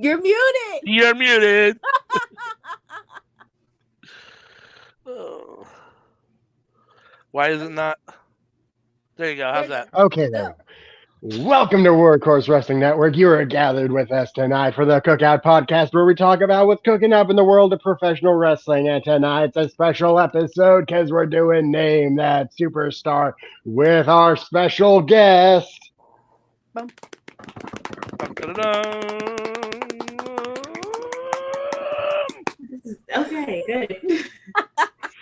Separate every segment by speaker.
Speaker 1: You're muted.
Speaker 2: You're muted. Oh. Why is it not? There you go. How's
Speaker 1: There you
Speaker 2: that?
Speaker 3: Okay, there we
Speaker 1: go.
Speaker 3: go. Welcome to Workhorse Wrestling Network. You are gathered with us tonight for the Cookout podcast, where we talk about what's cooking up in the world of professional wrestling. And tonight's a special episode because we're doing Name That Superstar with our special guest.
Speaker 1: Bum.
Speaker 4: Okay, good.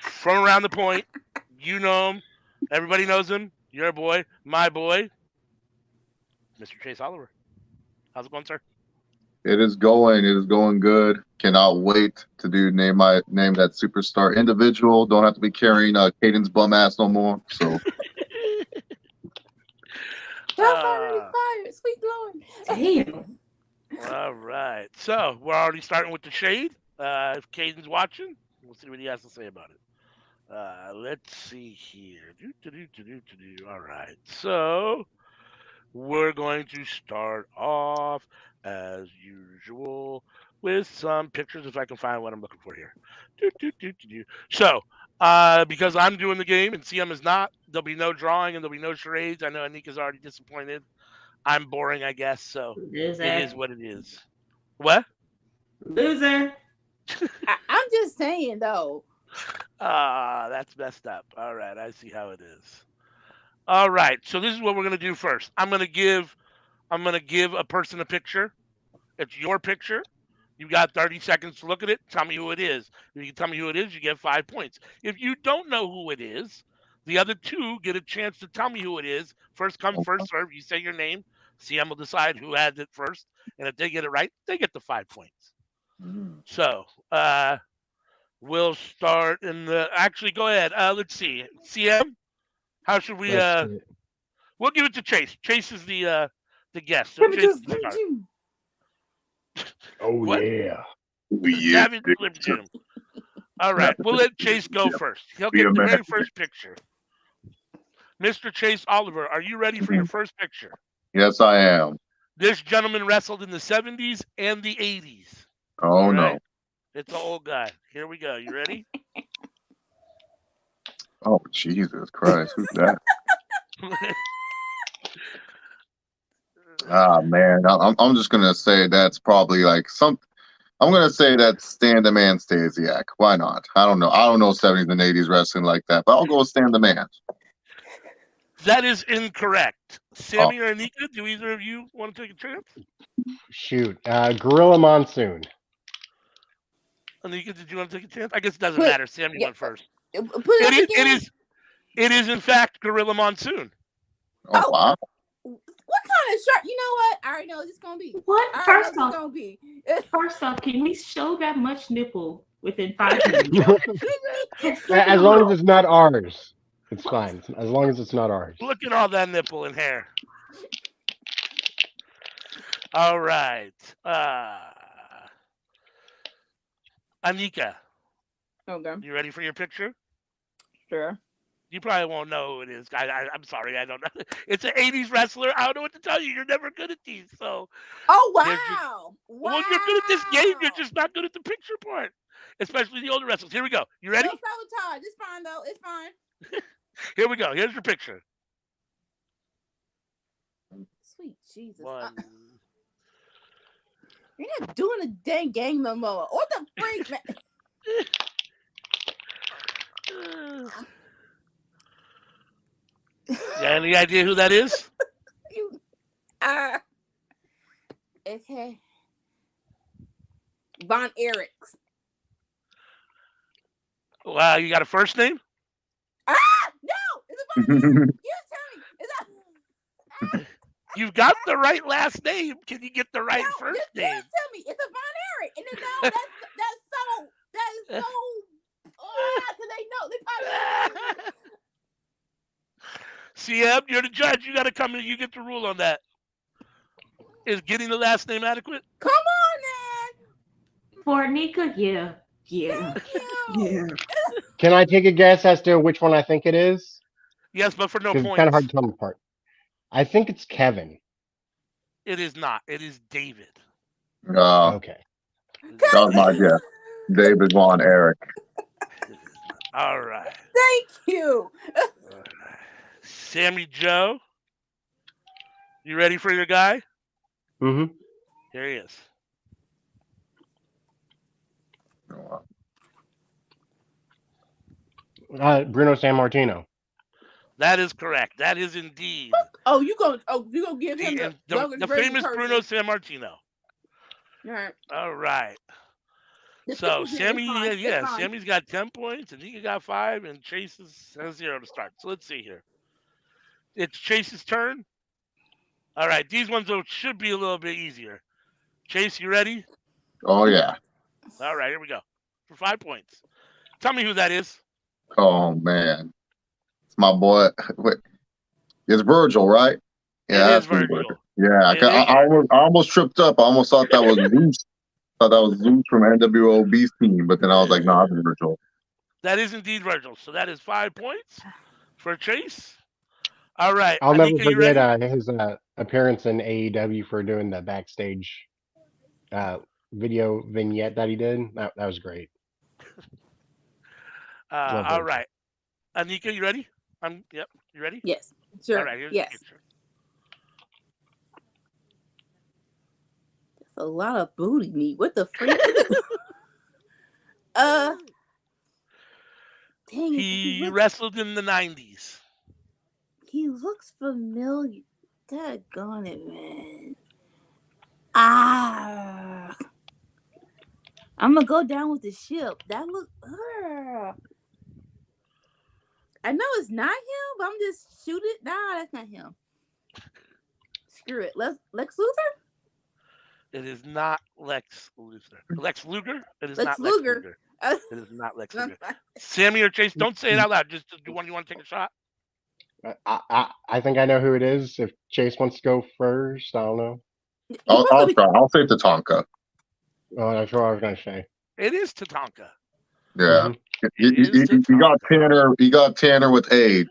Speaker 2: From around the point, you know him. Everybody knows him. Your boy, my boy, Mr. Chase Oliver. How's it going, sir?
Speaker 5: It is going. It is going good. Cannot wait to do name that superstar individual. Don't have to be carrying Caden's bum ass no more. So
Speaker 1: Shots already fired. Sweet Lord.
Speaker 4: Damn.
Speaker 2: All right. So we're already starting with the shade. If Caden's watching, we'll see what he has to say about it. Let's see here. All right. So we're going to start off as usual with some pictures if I can find what I'm looking for here. So, because I'm doing the game and CM is not, there'll be no drawing and there'll be no charades. I know Anika's already disappointed. I'm boring, I guess, so
Speaker 4: Loser.
Speaker 2: it is what it is. What?
Speaker 4: Loser.
Speaker 1: I'm just saying though.
Speaker 2: That's messed up. All right, I see how it is. All right, so this is what we're gonna do first. I'm gonna give a person a picture. It's your picture. You got 30 seconds to look at it. Tell me who it is. If you can tell me who it is, you get 5 points. If you don't know who it is, the other two get a chance to tell me who it is. First come, first serve. You say your name. CM will decide who has it first, and if they get it right, they get the 5 points. So, we'll start in the. Actually, go ahead. Let's see. CM, how should we? We'll give it to Chase. Chase is the guest. So Chase is the start.
Speaker 3: Oh,
Speaker 2: What?
Speaker 3: yeah.
Speaker 2: Savage Slim Jim. All right, we'll let Chase go first. He'll get the very first picture. Mr. Chase Oliver, are you ready for your first picture?
Speaker 5: yes, I am.
Speaker 2: This gentleman wrestled in the 70s and the 80s.
Speaker 5: Oh no.
Speaker 2: Right? It's an old guy. Here we go. You ready?
Speaker 5: Oh Jesus Christ, who's that? Ah man, I'm just gonna say that's probably like some. I'm gonna say that's Stan the Man Stasiak. Why not? I don't know. I don't know 70s and 80s wrestling like that, but I'll go with Stan the Man.
Speaker 2: That is incorrect. Sammy or Anika, do either of you want to take a chance?
Speaker 3: Shoot. Gorilla Monsoon.
Speaker 2: Anika, did you want to take a chance? I guess it doesn't matter. Sammy went first.
Speaker 1: Put it again.
Speaker 2: It is in fact Gorilla Monsoon.
Speaker 5: Oh wow.
Speaker 1: What kind of shirt? You know what? I already know what it's gonna be.
Speaker 4: What?
Speaker 1: I
Speaker 4: First
Speaker 1: know
Speaker 4: off,
Speaker 1: it's gonna be.
Speaker 4: first off, can we show that much nipple within 5 minutes?
Speaker 3: As long as it's not ours. It's fine. As long as it's not ours.
Speaker 2: Look at all that nipple and hair. All right. Anika,
Speaker 1: Okay.
Speaker 2: you ready for your picture?
Speaker 1: Sure.
Speaker 2: You probably won't know who it is. I'm sorry, I don't know. It's an 80s wrestler. I don't know what to tell you. You're never good at these. So.
Speaker 1: Oh wow!
Speaker 2: Well, you're good at this game. You're just not good at the picture part, especially the older wrestlers. Here we go. You ready?
Speaker 1: No sabotage. It's fine though. It's fine.
Speaker 2: Here we go. Here's your picture.
Speaker 1: Sweet Jesus.
Speaker 2: One.
Speaker 1: You're not doing a dang game no more. What the freak, man?
Speaker 2: Yeah, any idea who that is?
Speaker 1: You, okay. Von Erichs.
Speaker 2: Wow, you got a first name?
Speaker 1: No, it's a Von Erich. You tell me. Is that?
Speaker 2: You've got the right last name. Can you get the right first name?
Speaker 1: Tell me, it's a Von Erich, and then no, that is so. Because they know they probably.
Speaker 2: CM, you're the judge. You got to come in. You get the rule on that. Is getting the last name adequate?
Speaker 1: Come on, man.
Speaker 4: For Nika, yeah.
Speaker 3: Can I take a guess as to which one I think it is?
Speaker 2: Yes, but for no points.
Speaker 3: It's kind of hard to tell them apart. I think it's Kevin.
Speaker 2: It is not. It is David.
Speaker 3: Okay.
Speaker 5: That was my guess. David Von Erich.
Speaker 2: All right.
Speaker 1: Thank you.
Speaker 2: All right. Sammy Joe, you ready for your guy?
Speaker 3: Mm-hmm.
Speaker 2: Here he is.
Speaker 3: Bruno Sammartino.
Speaker 2: That is correct. That is indeed
Speaker 1: Oh, you gonna give him the
Speaker 2: the famous Bruno Sammartino.
Speaker 1: All right.
Speaker 2: All right.
Speaker 1: The
Speaker 2: So
Speaker 1: pickle's in, it's
Speaker 2: Sammy,
Speaker 1: fine.
Speaker 2: yeah,
Speaker 1: It's fine.
Speaker 2: Sammy's got 10 points, and Nika got 5, and Chase has 0 to start. So let's see here. It's Chase's turn. All right, these ones though should be a little bit easier. Chase, you ready?
Speaker 5: Oh yeah.
Speaker 2: All right, here we go. For 5 points. Tell me who that is.
Speaker 5: Oh man. It's my boy. Wait. It's Virgil, right? Yeah,
Speaker 2: It is
Speaker 5: that's me,
Speaker 2: Virgil.
Speaker 5: Yeah,
Speaker 2: It is
Speaker 5: I almost tripped up. I almost thought that was Zeus. Thought that was Zeus from NWOB's team, but then I was like, nah, it's Virgil.
Speaker 2: That is indeed Virgil. So that is 5 points for Chase. All right,
Speaker 3: I'll never
Speaker 2: Anika, you ready?
Speaker 3: forget his appearance in AEW for doing the backstage video vignette that he did. That was great. Love
Speaker 2: All
Speaker 3: Virgil.
Speaker 2: right, Anika, you ready? Yep. You ready?
Speaker 1: Yes. Sure.
Speaker 2: All right. Here's
Speaker 1: Yes.
Speaker 2: the picture.
Speaker 1: That's a lot of booty meat. What the freak? Dang it.
Speaker 2: He wrestled in the 90s.
Speaker 1: He looks familiar. Daggone it, man. I'm gonna go down with the ship. That look. I know it's not him, but I'm just shoot it. Nah, that's not him. Screw it. Lex Luthor?
Speaker 2: It is not Lex Luthor. Lex Luger? It is
Speaker 1: Lex
Speaker 2: not Lex
Speaker 1: Luger.
Speaker 2: Luger. It is not Lex Luger. Sammy or Chase, don't say it out loud. Just do you want to take a shot?
Speaker 3: I think I know who it is. If Chase wants to go first, I don't know.
Speaker 5: I'll try. I'll say Tatanka.
Speaker 3: Oh, that's what I was gonna say.
Speaker 2: It is Tatanka.
Speaker 5: Yeah.
Speaker 2: Mm-hmm.
Speaker 5: He got Tanner. He got Tanner with aid.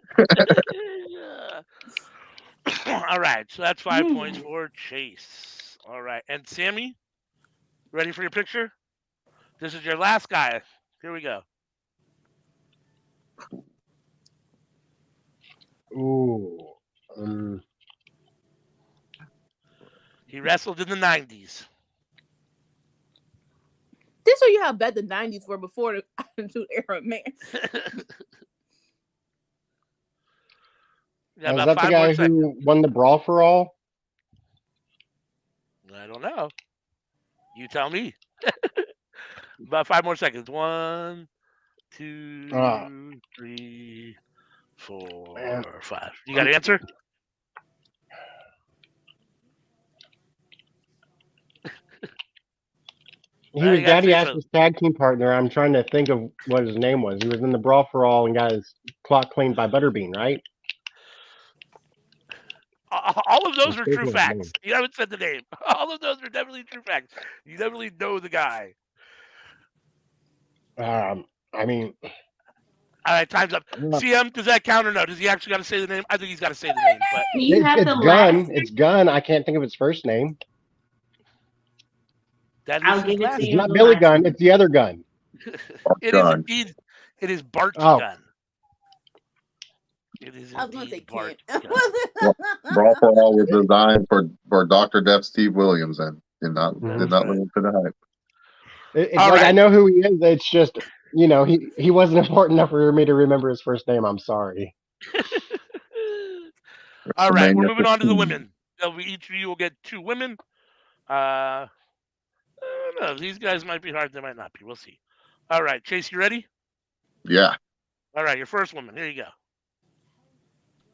Speaker 2: All right, so that's 5 points for Chase. All right, and Sammy, ready for your picture? This is your last guy. Here we go.
Speaker 3: Ooh.
Speaker 2: He wrestled in the 90s.
Speaker 1: This show you how bad the 90s were before the Attitude Era, man.
Speaker 3: Is that the guy who won the Brawl for All?
Speaker 2: I don't know. You tell me. About 5 more seconds. 1, 2, 3, 4, 5. You got an answer?
Speaker 3: He was Daddy Ash's tag team partner. I'm trying to think of what his name was. He was in the Brawl for All and got his clock cleaned by Butterbean, right?
Speaker 2: All of those are true facts. You haven't said the name. All of those are definitely true facts. You definitely know the guy.
Speaker 3: I mean...
Speaker 2: All right, time's up. CM, does that count or no? Does he actually got to say the name? I think he's got to say the name. But
Speaker 3: it's Gunn. It's Gunn. I can't think of his first name.
Speaker 2: I'll give it to
Speaker 3: you. It's not Billy Gunn. It's the other Gunn.
Speaker 2: It is indeed. It is Bart Gunn. It is indeed Bart Gunn.
Speaker 5: Brawl for All was designed for Dr. Death Steve Williams and did not live up to the hype.
Speaker 3: It's like I know who he is. It's just he wasn't important enough for me to remember his first name. I'm sorry.
Speaker 2: All right, we're moving on to the women. Each of you will get 2 women. I don't know. These guys might be hard. They might not be. We'll see. All right, Chase, you ready?
Speaker 5: Yeah.
Speaker 2: All right, your first woman. Here you go.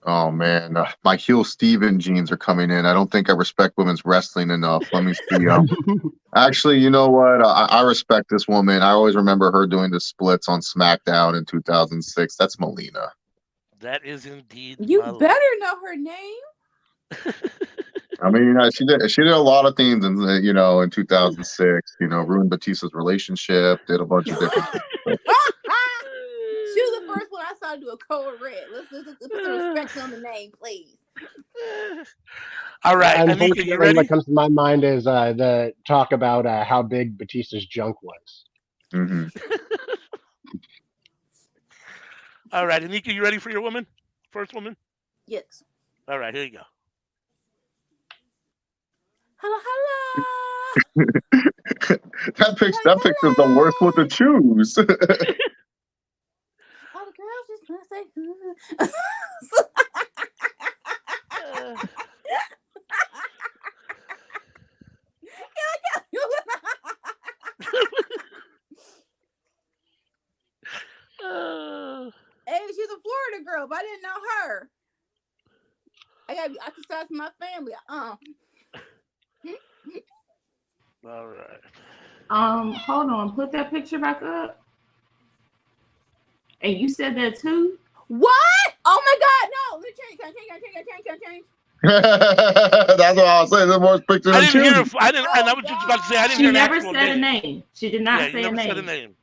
Speaker 5: Oh man, my heel Steven jeans are coming in. I don't think I respect women's wrestling enough. Let me see. Actually, you know what? I respect this woman. I always remember her doing the splits on SmackDown in 2006. That's Melina.
Speaker 2: That is indeed.
Speaker 1: You better know her name.
Speaker 5: I mean, she did a lot of things in 2006. Ruined Batista's relationship. Did a bunch of different things.
Speaker 1: She was the first one I saw do a Code Red. Let's put some respect on the name, please.
Speaker 2: All right, Anika, you
Speaker 3: Unfortunately,
Speaker 2: ready?
Speaker 3: what comes to my mind is the talk about how big Batista's junk was.
Speaker 5: Hmm.
Speaker 2: All right, Anika, you ready for your woman? First woman?
Speaker 1: Yes.
Speaker 2: All right, here you go.
Speaker 1: Hello, hello.
Speaker 5: That picture's the worst one to choose.
Speaker 1: All the girls just want to say.
Speaker 2: Uh, uh,
Speaker 1: Hey, she's a Florida girl, but I didn't know her. I gotta be ostracized from my family.
Speaker 2: all right.
Speaker 4: Hold on. Put that picture back up. And you said that too?
Speaker 1: What? Oh my God! No, let me change. Can I change?
Speaker 5: That's what I was saying. The worst picture
Speaker 2: I
Speaker 5: to
Speaker 2: didn't hear.
Speaker 5: choose.
Speaker 2: I didn't. And I
Speaker 1: Oh,
Speaker 2: was just about to say I didn't
Speaker 4: She
Speaker 2: hear an
Speaker 4: never
Speaker 2: actual
Speaker 4: said a
Speaker 2: name.
Speaker 4: name. She did
Speaker 2: Yeah,
Speaker 4: not
Speaker 2: you
Speaker 4: say a
Speaker 2: never said a
Speaker 4: name.
Speaker 2: name.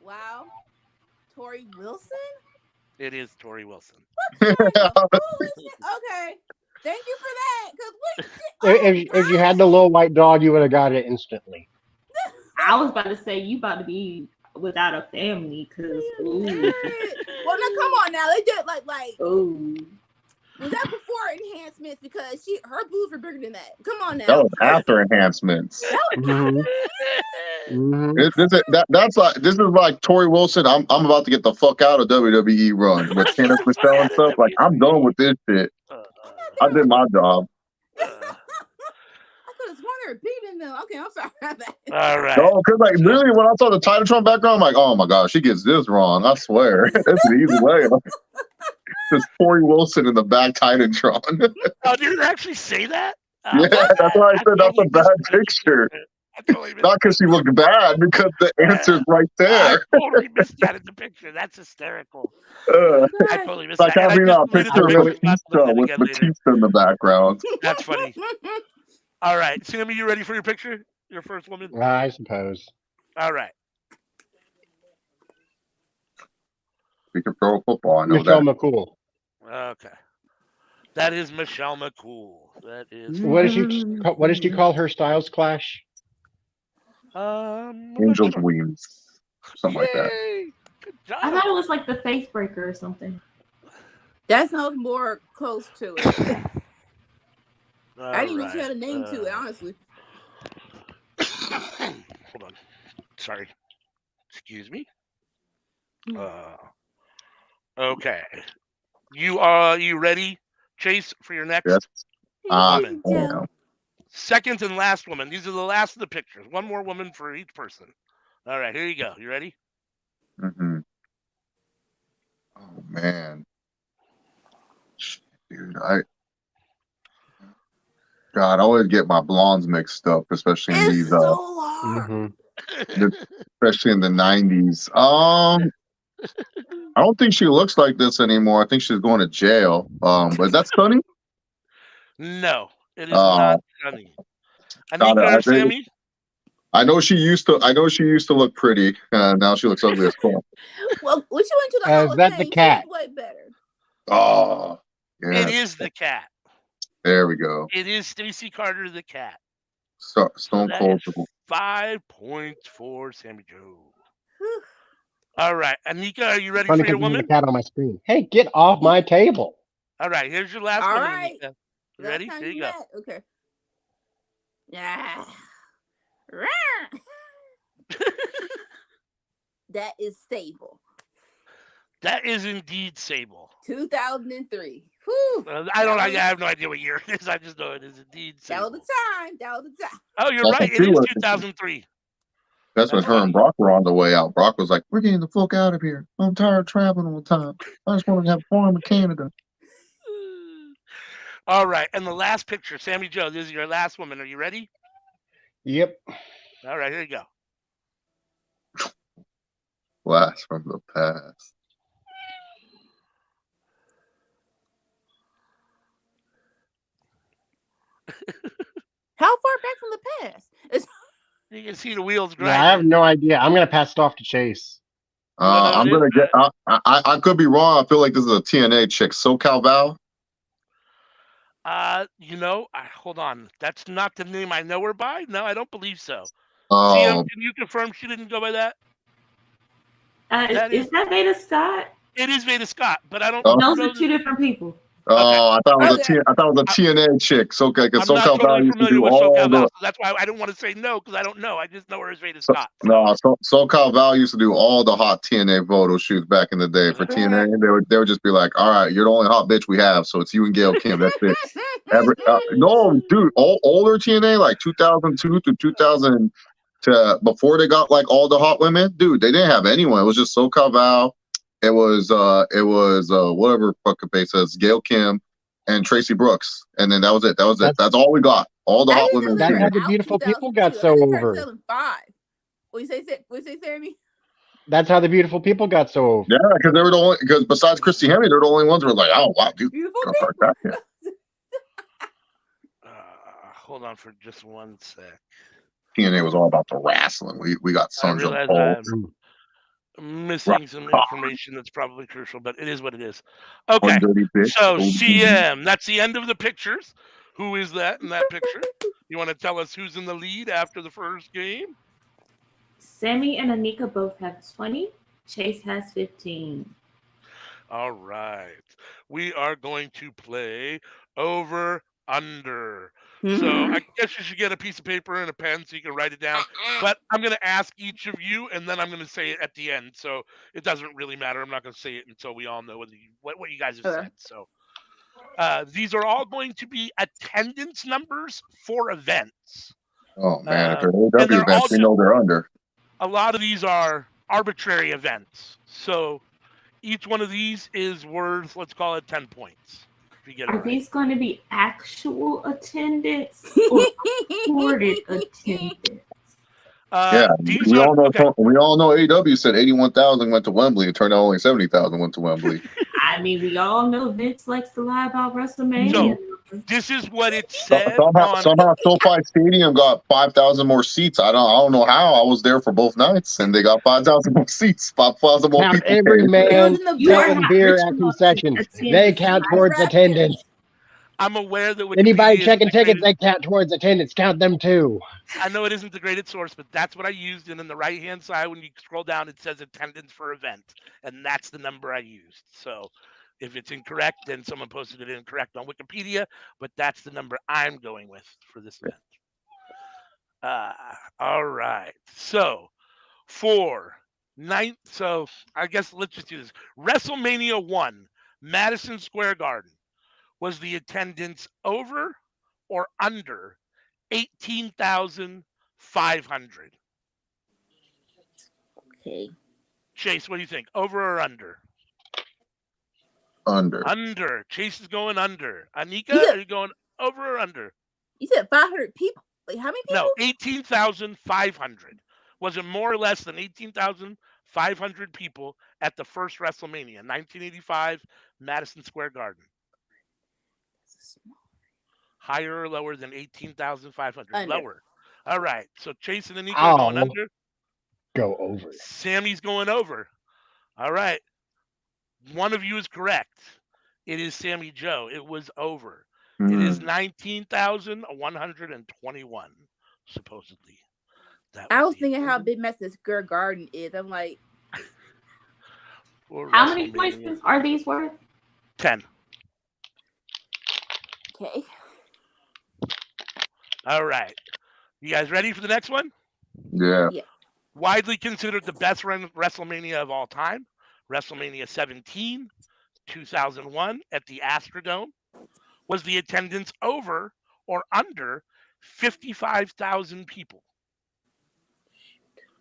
Speaker 1: Wow, Tori Wilson.
Speaker 2: It is Tori Wilson.
Speaker 1: Okay, thank you for that. Cause what?
Speaker 3: If you had the little white dog, you would have got it instantly.
Speaker 4: I was about to say you about to be without a family because
Speaker 1: Well, now come on now. They did like.
Speaker 4: ooh.
Speaker 1: Was that before enhancements? Because her boobs were bigger than that. Come on now.
Speaker 5: That was after enhancements.
Speaker 3: Mhm. Mhm.
Speaker 5: This is like Tori Wilson. I'm about to get the fuck out of WWE run with Candice Michelle and stuff. Like I'm done with this shit. I did my job.
Speaker 1: I could have sworn they were beating them. Okay, I'm sorry about that.
Speaker 2: All right.
Speaker 5: No, because like literally when I saw the Titantron background, I'm like, oh my gosh, she gets this wrong. I swear, it's an easy way. There's Tori Wilson in the back Titantron.
Speaker 2: Oh, did it actually say that?
Speaker 5: Yeah, that's why I said that's a bad picture.
Speaker 2: I totally missed
Speaker 5: Not because she looked bad, because the answer's right
Speaker 2: I
Speaker 5: there.
Speaker 2: totally missed that in the picture. That's hysterical.
Speaker 5: Uh,
Speaker 2: I totally missed
Speaker 5: like
Speaker 2: that. And I
Speaker 5: having
Speaker 2: just
Speaker 5: a
Speaker 2: deleted
Speaker 5: picture
Speaker 2: the
Speaker 5: of
Speaker 2: picture. So I have to look
Speaker 5: Batista
Speaker 2: at it
Speaker 5: with
Speaker 2: again later.
Speaker 5: Batista in the background.
Speaker 2: That's funny. All right, Sammy, you ready for your picture? Your first woman?
Speaker 3: I suppose.
Speaker 2: All right.
Speaker 5: We can throw a football. I know
Speaker 3: Michelle
Speaker 5: that.
Speaker 3: McCool.
Speaker 2: Okay. That is Michelle McCool. That is.
Speaker 3: What did she call her Styles Clash?
Speaker 2: I'm not
Speaker 5: Angel's
Speaker 2: sure.
Speaker 5: wings, something like that.
Speaker 2: Yay! Good job.
Speaker 4: I thought it was like the Faith Breaker or something.
Speaker 1: That sounds more close to it.
Speaker 2: All
Speaker 1: I didn't even
Speaker 2: right.
Speaker 1: see had a name to it, honestly.
Speaker 2: Hold on. Sorry. Excuse me. Okay. You ready, Chase, for your next
Speaker 5: Yes.
Speaker 2: woman?
Speaker 5: Yeah.
Speaker 2: Second and last woman. These are the last of the pictures. One more woman for each person. All right, here you go. You ready?
Speaker 5: Mm-hmm. Oh man, dude, I always get my blondes mixed up, especially in
Speaker 1: It's
Speaker 5: these,
Speaker 1: so hard.
Speaker 3: Mm-hmm.
Speaker 5: especially in the '90s. I don't think she looks like this anymore. I think she's going to jail. But is that Sunny?
Speaker 2: No, it is not Sunny.
Speaker 5: God,
Speaker 2: Anika or Sammy?
Speaker 5: I know she used to. I know she used to look pretty. Now she looks ugly as fuck.
Speaker 1: Well, when she went to the Hall
Speaker 3: Is
Speaker 1: of
Speaker 3: that the
Speaker 1: Fame,
Speaker 3: cat?
Speaker 1: she was way better.
Speaker 5: Oh, yeah.
Speaker 2: It is the cat.
Speaker 5: There we go.
Speaker 2: It is Stacey Carter the cat.
Speaker 5: So,
Speaker 2: So
Speaker 5: Stone
Speaker 2: that
Speaker 5: Cold.
Speaker 2: is 5 points for Sammy Joe. All right, Anika, are you ready
Speaker 3: Funny
Speaker 2: for your
Speaker 3: because there's a
Speaker 2: woman?
Speaker 3: cat on my screen. Hey, get off my table.
Speaker 2: All right, here's your last
Speaker 1: All
Speaker 2: woman,
Speaker 1: right.
Speaker 2: Anika. You
Speaker 1: Last
Speaker 2: ready?
Speaker 1: time
Speaker 2: Here you go.
Speaker 1: met. Okay. Yeah. That is Sable.
Speaker 2: That is indeed Sable.
Speaker 1: 2003. Whew.
Speaker 2: I have no idea what year it is. I just know it is indeed
Speaker 1: That
Speaker 2: Sable.
Speaker 1: was the time.
Speaker 2: Oh, you're
Speaker 5: That's
Speaker 2: right.
Speaker 5: what
Speaker 2: It
Speaker 5: she
Speaker 2: is
Speaker 5: was.
Speaker 2: 2003.
Speaker 5: That's when
Speaker 2: That's
Speaker 5: her
Speaker 2: funny.
Speaker 5: and Brock were on the way out. Brock was like, "We're getting the fuck out of here. I'm tired of traveling all the time. I just want to have fun in Canada."
Speaker 2: All right, and the last picture, Sammy Joe. This is your last woman. Are you ready?
Speaker 3: Yep.
Speaker 2: All right, here you go.
Speaker 5: Blast from the past.
Speaker 1: How far back from the past?
Speaker 2: You can see the wheels
Speaker 3: Yeah, I have
Speaker 2: grinding.
Speaker 3: no idea. I'm gonna pass it off to Chase.
Speaker 5: I'm gonna get. I could be wrong. I feel like this is a TNA chick. SoCal Val.
Speaker 2: Hold on. That's not the name I know her by. No, I don't believe so. CM,
Speaker 5: Oh,
Speaker 2: can you confirm she didn't go by that? That
Speaker 4: Is that Veda Scott?
Speaker 2: It is Veda Scott, but I don't
Speaker 5: Oh.
Speaker 4: Those
Speaker 2: know
Speaker 4: are two different people.
Speaker 2: Okay.
Speaker 5: I thought it was
Speaker 1: Okay.
Speaker 5: I thought it was a TNA chick. So okay, because
Speaker 2: I'm not
Speaker 5: SoCal Val
Speaker 2: totally
Speaker 5: used to
Speaker 2: familiar
Speaker 5: do
Speaker 2: with
Speaker 5: all
Speaker 2: SoCal Val,
Speaker 5: the.
Speaker 2: so that's why I didn't want to say no because I don't know. I just know her as Veda
Speaker 5: So,
Speaker 2: Scott. So.
Speaker 5: no, SoCal Val used to do all the hot TNA photo shoots back in the day for TNA. They would just be like, "All right, you're the only hot bitch we have, so it's you and Gail Kim. That's it." No, dude, older TNA like 2002 to 2000 to before they got like all the hot women, dude. They didn't have anyone. It was just SoCal Val. It was whatever fucking face says Gail Kim and Tracy Brooks, and then that was it. That's all we got. All the
Speaker 1: I
Speaker 5: hot
Speaker 1: didn't
Speaker 5: women.
Speaker 1: know
Speaker 3: That's
Speaker 1: they
Speaker 3: how
Speaker 1: were
Speaker 3: the
Speaker 1: out
Speaker 3: beautiful people got
Speaker 1: 2002.
Speaker 3: so
Speaker 1: I thought they started
Speaker 3: over.
Speaker 1: selling 5. What you say, Sammy?
Speaker 3: That's how the beautiful people got so over.
Speaker 5: Yeah, because they were the only. Because besides Christy Hemme, they're the only ones who were like, "Oh wow, dude,
Speaker 1: Beautiful
Speaker 5: go start
Speaker 1: people.
Speaker 5: that."
Speaker 2: Hold on for just one sec.
Speaker 5: TNA was all about the wrestling. We got
Speaker 2: I
Speaker 5: Sons of
Speaker 2: realize
Speaker 5: Paul.
Speaker 2: I'm missing some information that's probably crucial, but it is what it is. Okay,
Speaker 5: Dirty bitch.
Speaker 2: so CM, that's the end of the pictures. Who is that in that picture? You want to tell us who's in the lead after the first game?
Speaker 4: Sammy and Anika both have 20. Chase has 15.
Speaker 2: All right. We are going to play over under. So I guess you should get a piece of paper and a pen so you can write it down. But I'm going to ask each of you, and then I'm going to say it at the end. So it doesn't really matter. I'm not going to say it until we all know what you guys have said. So these are all going to be attendance numbers for events.
Speaker 5: Oh man, if they're
Speaker 2: and
Speaker 5: AW
Speaker 2: they're all
Speaker 5: events, we know they're under.
Speaker 2: A lot of these are arbitrary events. So each one of these is worth, let's call it 10 points. If you get it
Speaker 4: Are
Speaker 2: right.
Speaker 4: these going to be actual attendance or recorded attendance?
Speaker 5: Yeah, we all know AW said 81,000 went to Wembley. It turned out only 70,000 went to Wembley.
Speaker 4: I mean, we all know Vince likes to lie about WrestleMania.
Speaker 2: So this is what it said.
Speaker 5: Somehow SoFi Stadium got 5,000 more seats. I don't know how. I was there for both nights, and they got 5,000 more seats. 5,000 more
Speaker 3: Count
Speaker 5: people.
Speaker 3: every man selling beer
Speaker 4: rich
Speaker 3: at
Speaker 4: enough
Speaker 3: concessions.
Speaker 4: to
Speaker 3: They
Speaker 4: attend.
Speaker 3: count towards attendance.
Speaker 2: I'm aware that
Speaker 3: Anybody
Speaker 2: Wikipedia
Speaker 3: checking
Speaker 2: isn't the
Speaker 3: tickets,
Speaker 2: greatest-
Speaker 3: they count towards attendance. Count them too.
Speaker 2: I know it isn't the greatest source, but that's what I used. And in the right-hand side, when you scroll down, it says attendance for event, and that's the number I used. So if it's incorrect, then someone posted it incorrect on Wikipedia, but that's the number I'm going with for this event. All right. So so I guess let's just do this. WrestleMania 1, Madison Square Garden. Was the attendance over or under 18,500?
Speaker 1: Okay.
Speaker 2: Chase, what do you think? Over or under?
Speaker 5: Under.
Speaker 2: Under. Chase is going under. Anika, are you going over or under?
Speaker 1: You said 500 people. Like how many people?
Speaker 2: No, 18,500. Was it more or less than 18,500 people at the first WrestleMania, 1985, Madison Square Garden? Higher or lower than 18,500? Lower. All right. So Chase and Anika are going under.
Speaker 3: Go over.
Speaker 2: Sammy's going over. All right. One of you is correct. It is Sammy Joe. It was over. It is 19,121, supposedly.
Speaker 1: I was thinking how big Madison Square Garden is. I'm like,
Speaker 4: how many points are these worth?
Speaker 2: 10.
Speaker 1: Okay.
Speaker 2: All right. You guys ready for the next one?
Speaker 5: Yeah.
Speaker 2: Widely considered the best WrestleMania of all time, WrestleMania 17, 2001 at the Astrodome. Was the attendance over or under 55,000 people?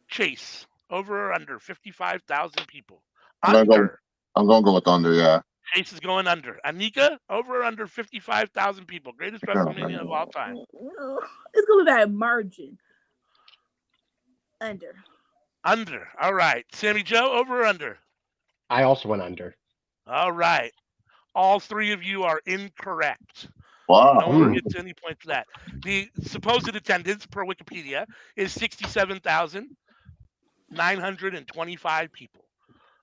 Speaker 2: Chase, over or under 55,000 people? Under.
Speaker 5: I'm going to go with under, yeah.
Speaker 2: Chase is going under. Anika, over or under 55,000 people? Greatest WrestleMania of all time.
Speaker 1: It's going to be by a margin. Under.
Speaker 2: Under. All right. Sammy Joe, over or under?
Speaker 3: I also went under.
Speaker 2: All right. All three of you are incorrect.
Speaker 5: Wow.
Speaker 2: No one gets any points for that. The supposed attendance per Wikipedia is 67,925 people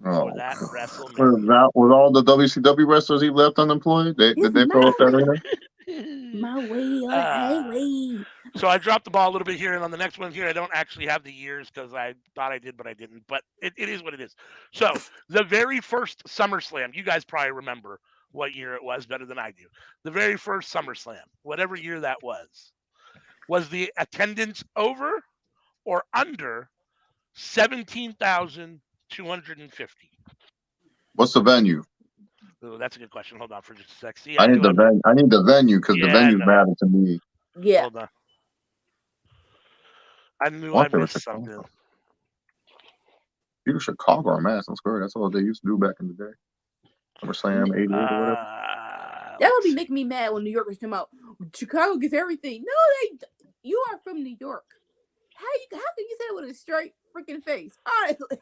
Speaker 2: for that WrestleMania.
Speaker 5: Was all the WCW wrestlers he left unemployed? Did they fill up that arena?
Speaker 1: My way or the
Speaker 2: Uh,
Speaker 1: highway.
Speaker 2: So I dropped the ball a little bit here, and on the next one here, I don't actually have the years because I thought I did, but I didn't. But it is what it is. So the very first SummerSlam, you guys probably remember what year it was better than I do. The very first SummerSlam, whatever year that was the attendance over or under 17,250?
Speaker 5: What's the venue?
Speaker 2: Oh, that's a good question. Hold on for just a sec. See,
Speaker 5: I
Speaker 2: I
Speaker 5: need
Speaker 2: do have.
Speaker 5: I need the venue because the
Speaker 2: Yeah, I
Speaker 5: venue's
Speaker 2: know.
Speaker 5: matter to me.
Speaker 1: Yeah.
Speaker 2: Hold on. I knew
Speaker 5: I
Speaker 2: I
Speaker 5: thought it was
Speaker 2: missed something.
Speaker 5: Either Chicago or Madison Square. That's all they used to do back in the day. SummerSlam 88 or whatever.
Speaker 1: That would be making me mad when New Yorkers come out. Chicago gets everything. No, you are from New York. How can you say it with a straight freaking face? Honestly.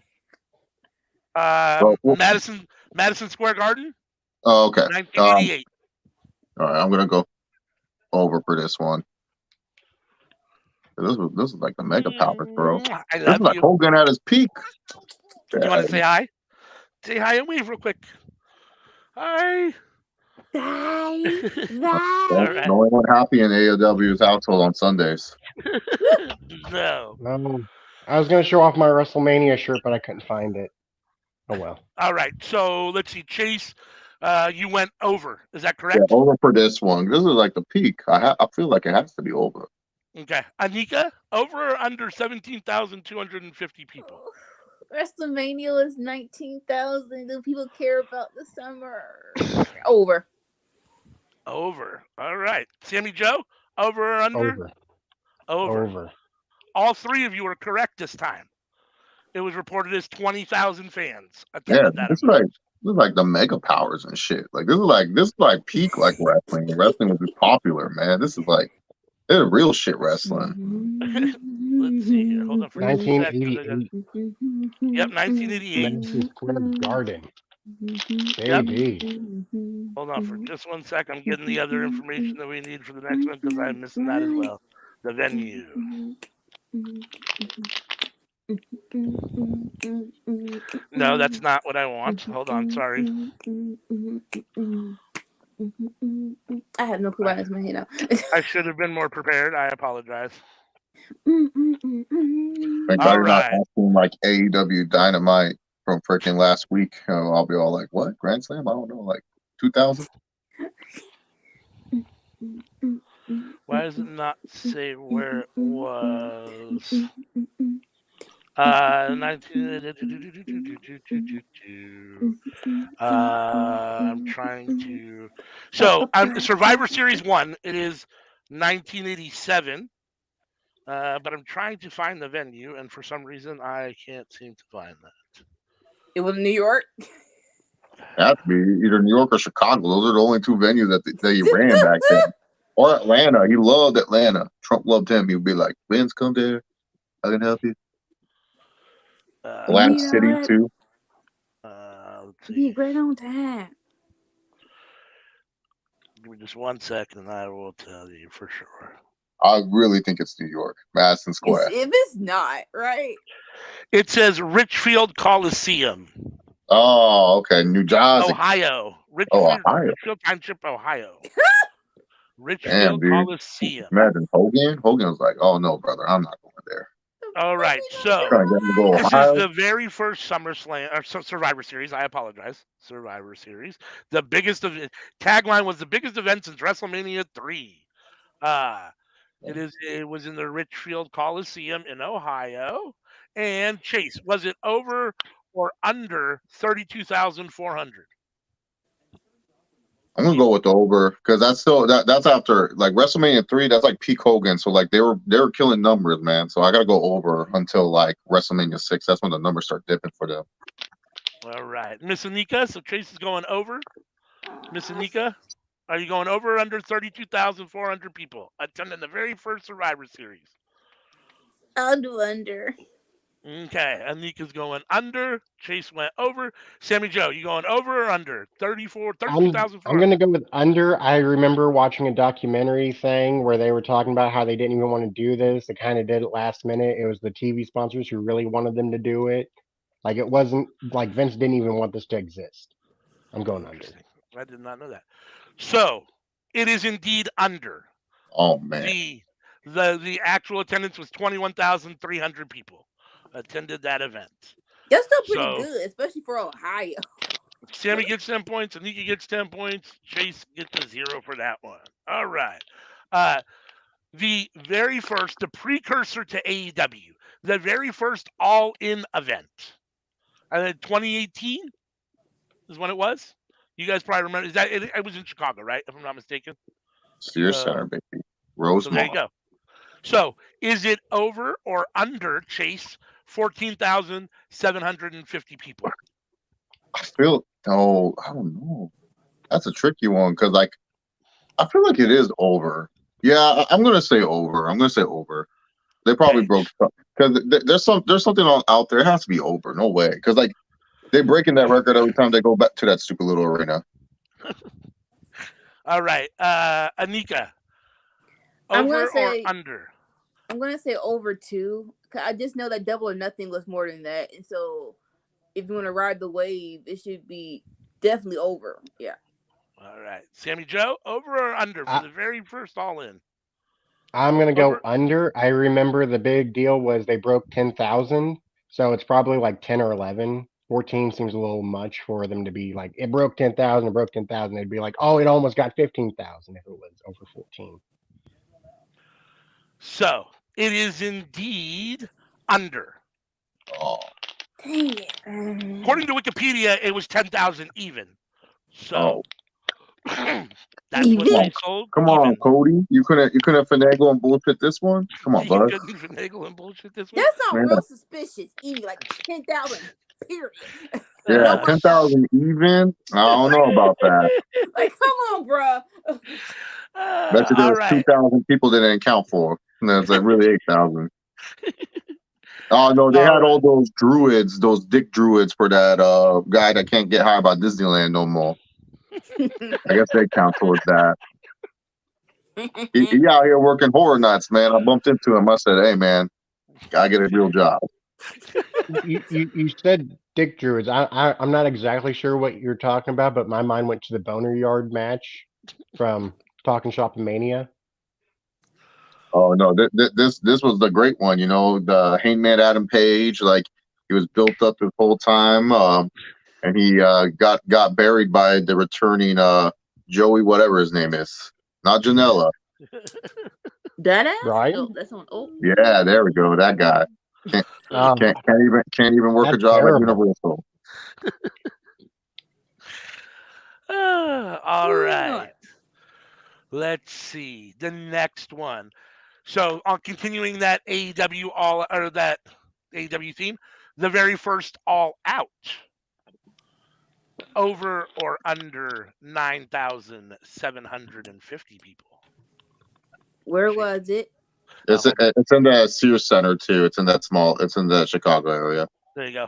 Speaker 2: Madison Square Garden,
Speaker 5: Oh, okay.
Speaker 2: 1988.
Speaker 5: All right, I'm gonna go over for this one. This is like the mega powers, bro.
Speaker 2: I
Speaker 5: This is
Speaker 2: love
Speaker 5: like
Speaker 2: you.
Speaker 5: Hogan at his peak.
Speaker 2: You want to say hi? Say hi and wave real quick. Hi. All right.
Speaker 5: No one happy in AEW's household on Sundays.
Speaker 2: No.
Speaker 3: I was going to show off my WrestleMania shirt, but I couldn't find it. Oh, well.
Speaker 2: All right. So let's see. Chase, you went over. Is that correct?
Speaker 5: Yeah, over for this one. This is like the peak. I feel like it has to be over.
Speaker 2: Okay. Anika, over or under 17,250 people?
Speaker 1: WrestleMania was 19,000. Do people care about the summer? Over.
Speaker 2: Over. All right. Sammy Joe, over or under? Over. All three of you are correct this time. It was reported as 20,000 fans attended that event.
Speaker 5: This is like the mega powers and shit. Like this is like peak like wrestling. Wrestling was popular, man. This is like they're real shit wrestling.
Speaker 2: Let's see here. Hold on for
Speaker 3: 1988.
Speaker 2: Yep, 1988.
Speaker 3: Madison Square Garden.
Speaker 2: Yep.
Speaker 3: Baby.
Speaker 2: Hold on for just 1 sec. I'm getting the other information that we need for the next one because I'm missing that as well. The venue. No, that's not what I want. Hold on, sorry.
Speaker 1: I have no clue why that's my head now.
Speaker 2: I should have been more prepared. I apologize.
Speaker 5: Thank God you're not asking like AEW Dynamite from freaking last week. I'll be all like, what? Grand Slam? I don't know, like 2000?
Speaker 2: Why does it not say where it was? 19. I'm trying to. So, Survivor Series 1, it is 1987. But I'm trying to find the venue, and for some reason, I can't seem to find that.
Speaker 1: It was New York.
Speaker 5: It had to be either New York or Chicago. Those are the only two venues that he ran back then. Or Atlanta. He loved Atlanta. Trump loved him. He would be like, Vince, come there. I can help you. Atlanta City, too.
Speaker 2: Let's see.
Speaker 1: Be great on time.
Speaker 2: Give me just 1 second, and I will tell you for sure.
Speaker 5: I really think it's New York, Madison Square.
Speaker 1: If it's not, right?
Speaker 2: It says Richfield Coliseum.
Speaker 5: Oh, okay. New Jersey.
Speaker 2: Ohio.
Speaker 5: Ohio.
Speaker 2: Richfield Township, Ohio. Richfield Coliseum.
Speaker 5: Imagine Hogan. Hogan was like, oh, no, brother, I'm not going there.
Speaker 2: All right, so this is the very first SummerSlam or Survivor Series. I apologize, Survivor Series. The biggest tagline was the biggest event since WrestleMania 3. It was in the Richfield Coliseum in Ohio. And Chase, was it over or under 32,400?
Speaker 5: I'm gonna go with the over because that's after like WrestleMania 3. That's like peak Hogan. So like they were killing numbers, man. So I gotta go over until like WrestleMania 6. That's when the numbers start dipping for them.
Speaker 2: All right, Miss Anika. So Chase is going over. Miss Anika, are you going over or under 32,400 people attending the very first Survivor Series?
Speaker 1: I'll do under.
Speaker 2: Okay, Anika's going under. Chase went over. Sammy Joe, you going over or under? 32,400.
Speaker 3: I'm going to go with under. I remember watching a documentary thing where they were talking about how they didn't even want to do this. They kind of did it last minute. It was the TV sponsors who really wanted them to do it. Like it wasn't like Vince didn't even want this to exist. I'm going under.
Speaker 2: I did not know that. So It is indeed under.
Speaker 5: Oh man.
Speaker 2: The actual attendance was 21,300 people attended that event.
Speaker 1: That's still pretty
Speaker 2: So
Speaker 1: good, especially for Ohio.
Speaker 2: Sammy gets 10 points, Anika gets 10 points, Chase gets a 0 for that one. All right. The precursor to AEW, the very first all-in event. 2018 is when it was. You guys probably remember. Is that it was in Chicago, right? If I'm not mistaken.
Speaker 5: Sears Center, baby.
Speaker 2: So
Speaker 5: Rosemont.
Speaker 2: there you go. So is it over or under, Chase? 14,750 people.
Speaker 5: I don't know. That's a tricky one because, like, I feel like it is over. Yeah, I'm gonna say over. They probably broke because there's something out there. It has to be over. No way. Because like they're breaking that record every time they go back to that stupid little arena.
Speaker 2: All right, Anika. Over or under?
Speaker 1: I'm gonna say over 2. I just know that Double or Nothing was more than that, and so if you want to ride the wave, it should be definitely over. Yeah.
Speaker 2: All right, Sammy Joe, over or under for the very first All In?
Speaker 3: I'm going to go under. I remember the big deal was they broke 10,000, so it's probably like 10 or 11. 14 seems a little much for them to be like, it broke 10,000, it broke 10,000. They'd be like, oh, it almost got 15,000 if it was over 14.
Speaker 2: So it is indeed under.
Speaker 5: Oh.
Speaker 1: Dang it.
Speaker 2: According to Wikipedia, it was 10,000 even. So that's what they sold.
Speaker 5: Come on, Cody. You couldn't finagle and bullshit this one? Come on, bud.
Speaker 2: You couldn't finagle and bullshit this one?
Speaker 1: That's not real suspicious. Even like 10,000, period.
Speaker 5: Yeah, 10,000 even? I don't know about that.
Speaker 1: Like, come on, bro.
Speaker 5: Bet you there was 2,000 people that didn't count for. And that's like really 8,000. Oh no, they had all those druids, those dick druids for that guy that can't get hired by Disneyland no more. I guess they count towards that. He out here working horror nights, man. I bumped into him. I said, "Hey, man, gotta get a real job."
Speaker 3: You said dick druids. I'm not exactly sure what you're talking about, but my mind went to the Boner Yard match from Talking Shop Mania.
Speaker 5: Oh no, this was the great one. You know, the Hangman Adam Page, like he was built up this whole time, and he got buried by the returning Joey, whatever his name is, not Janela.
Speaker 1: That ass?
Speaker 3: Right?
Speaker 1: Oh, that's on. Oh,
Speaker 5: yeah, there we go. That guy can't even work a job at Universal.
Speaker 2: All right. Let's see the next one. So, on continuing that that AEW theme, the very first All Out, over or under 9,750 people.
Speaker 1: Where was it?
Speaker 5: It's in the Sears Center too. It's in the Chicago area.
Speaker 2: There you go.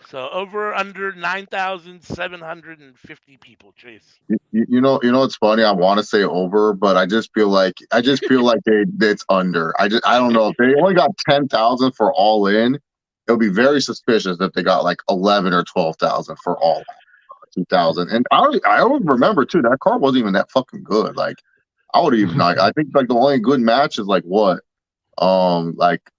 Speaker 2: So over or under 9,750 people, Chase.
Speaker 5: You know it's funny. I want to say over, but I just feel like it's under. I don't know if they only got 10,000 for All In. It would be very suspicious if they got like 11 or 12,000 for All Out. 2,000. And I don't remember too. That card wasn't even that fucking good. Like I would even like. I think like the only good match is like what, like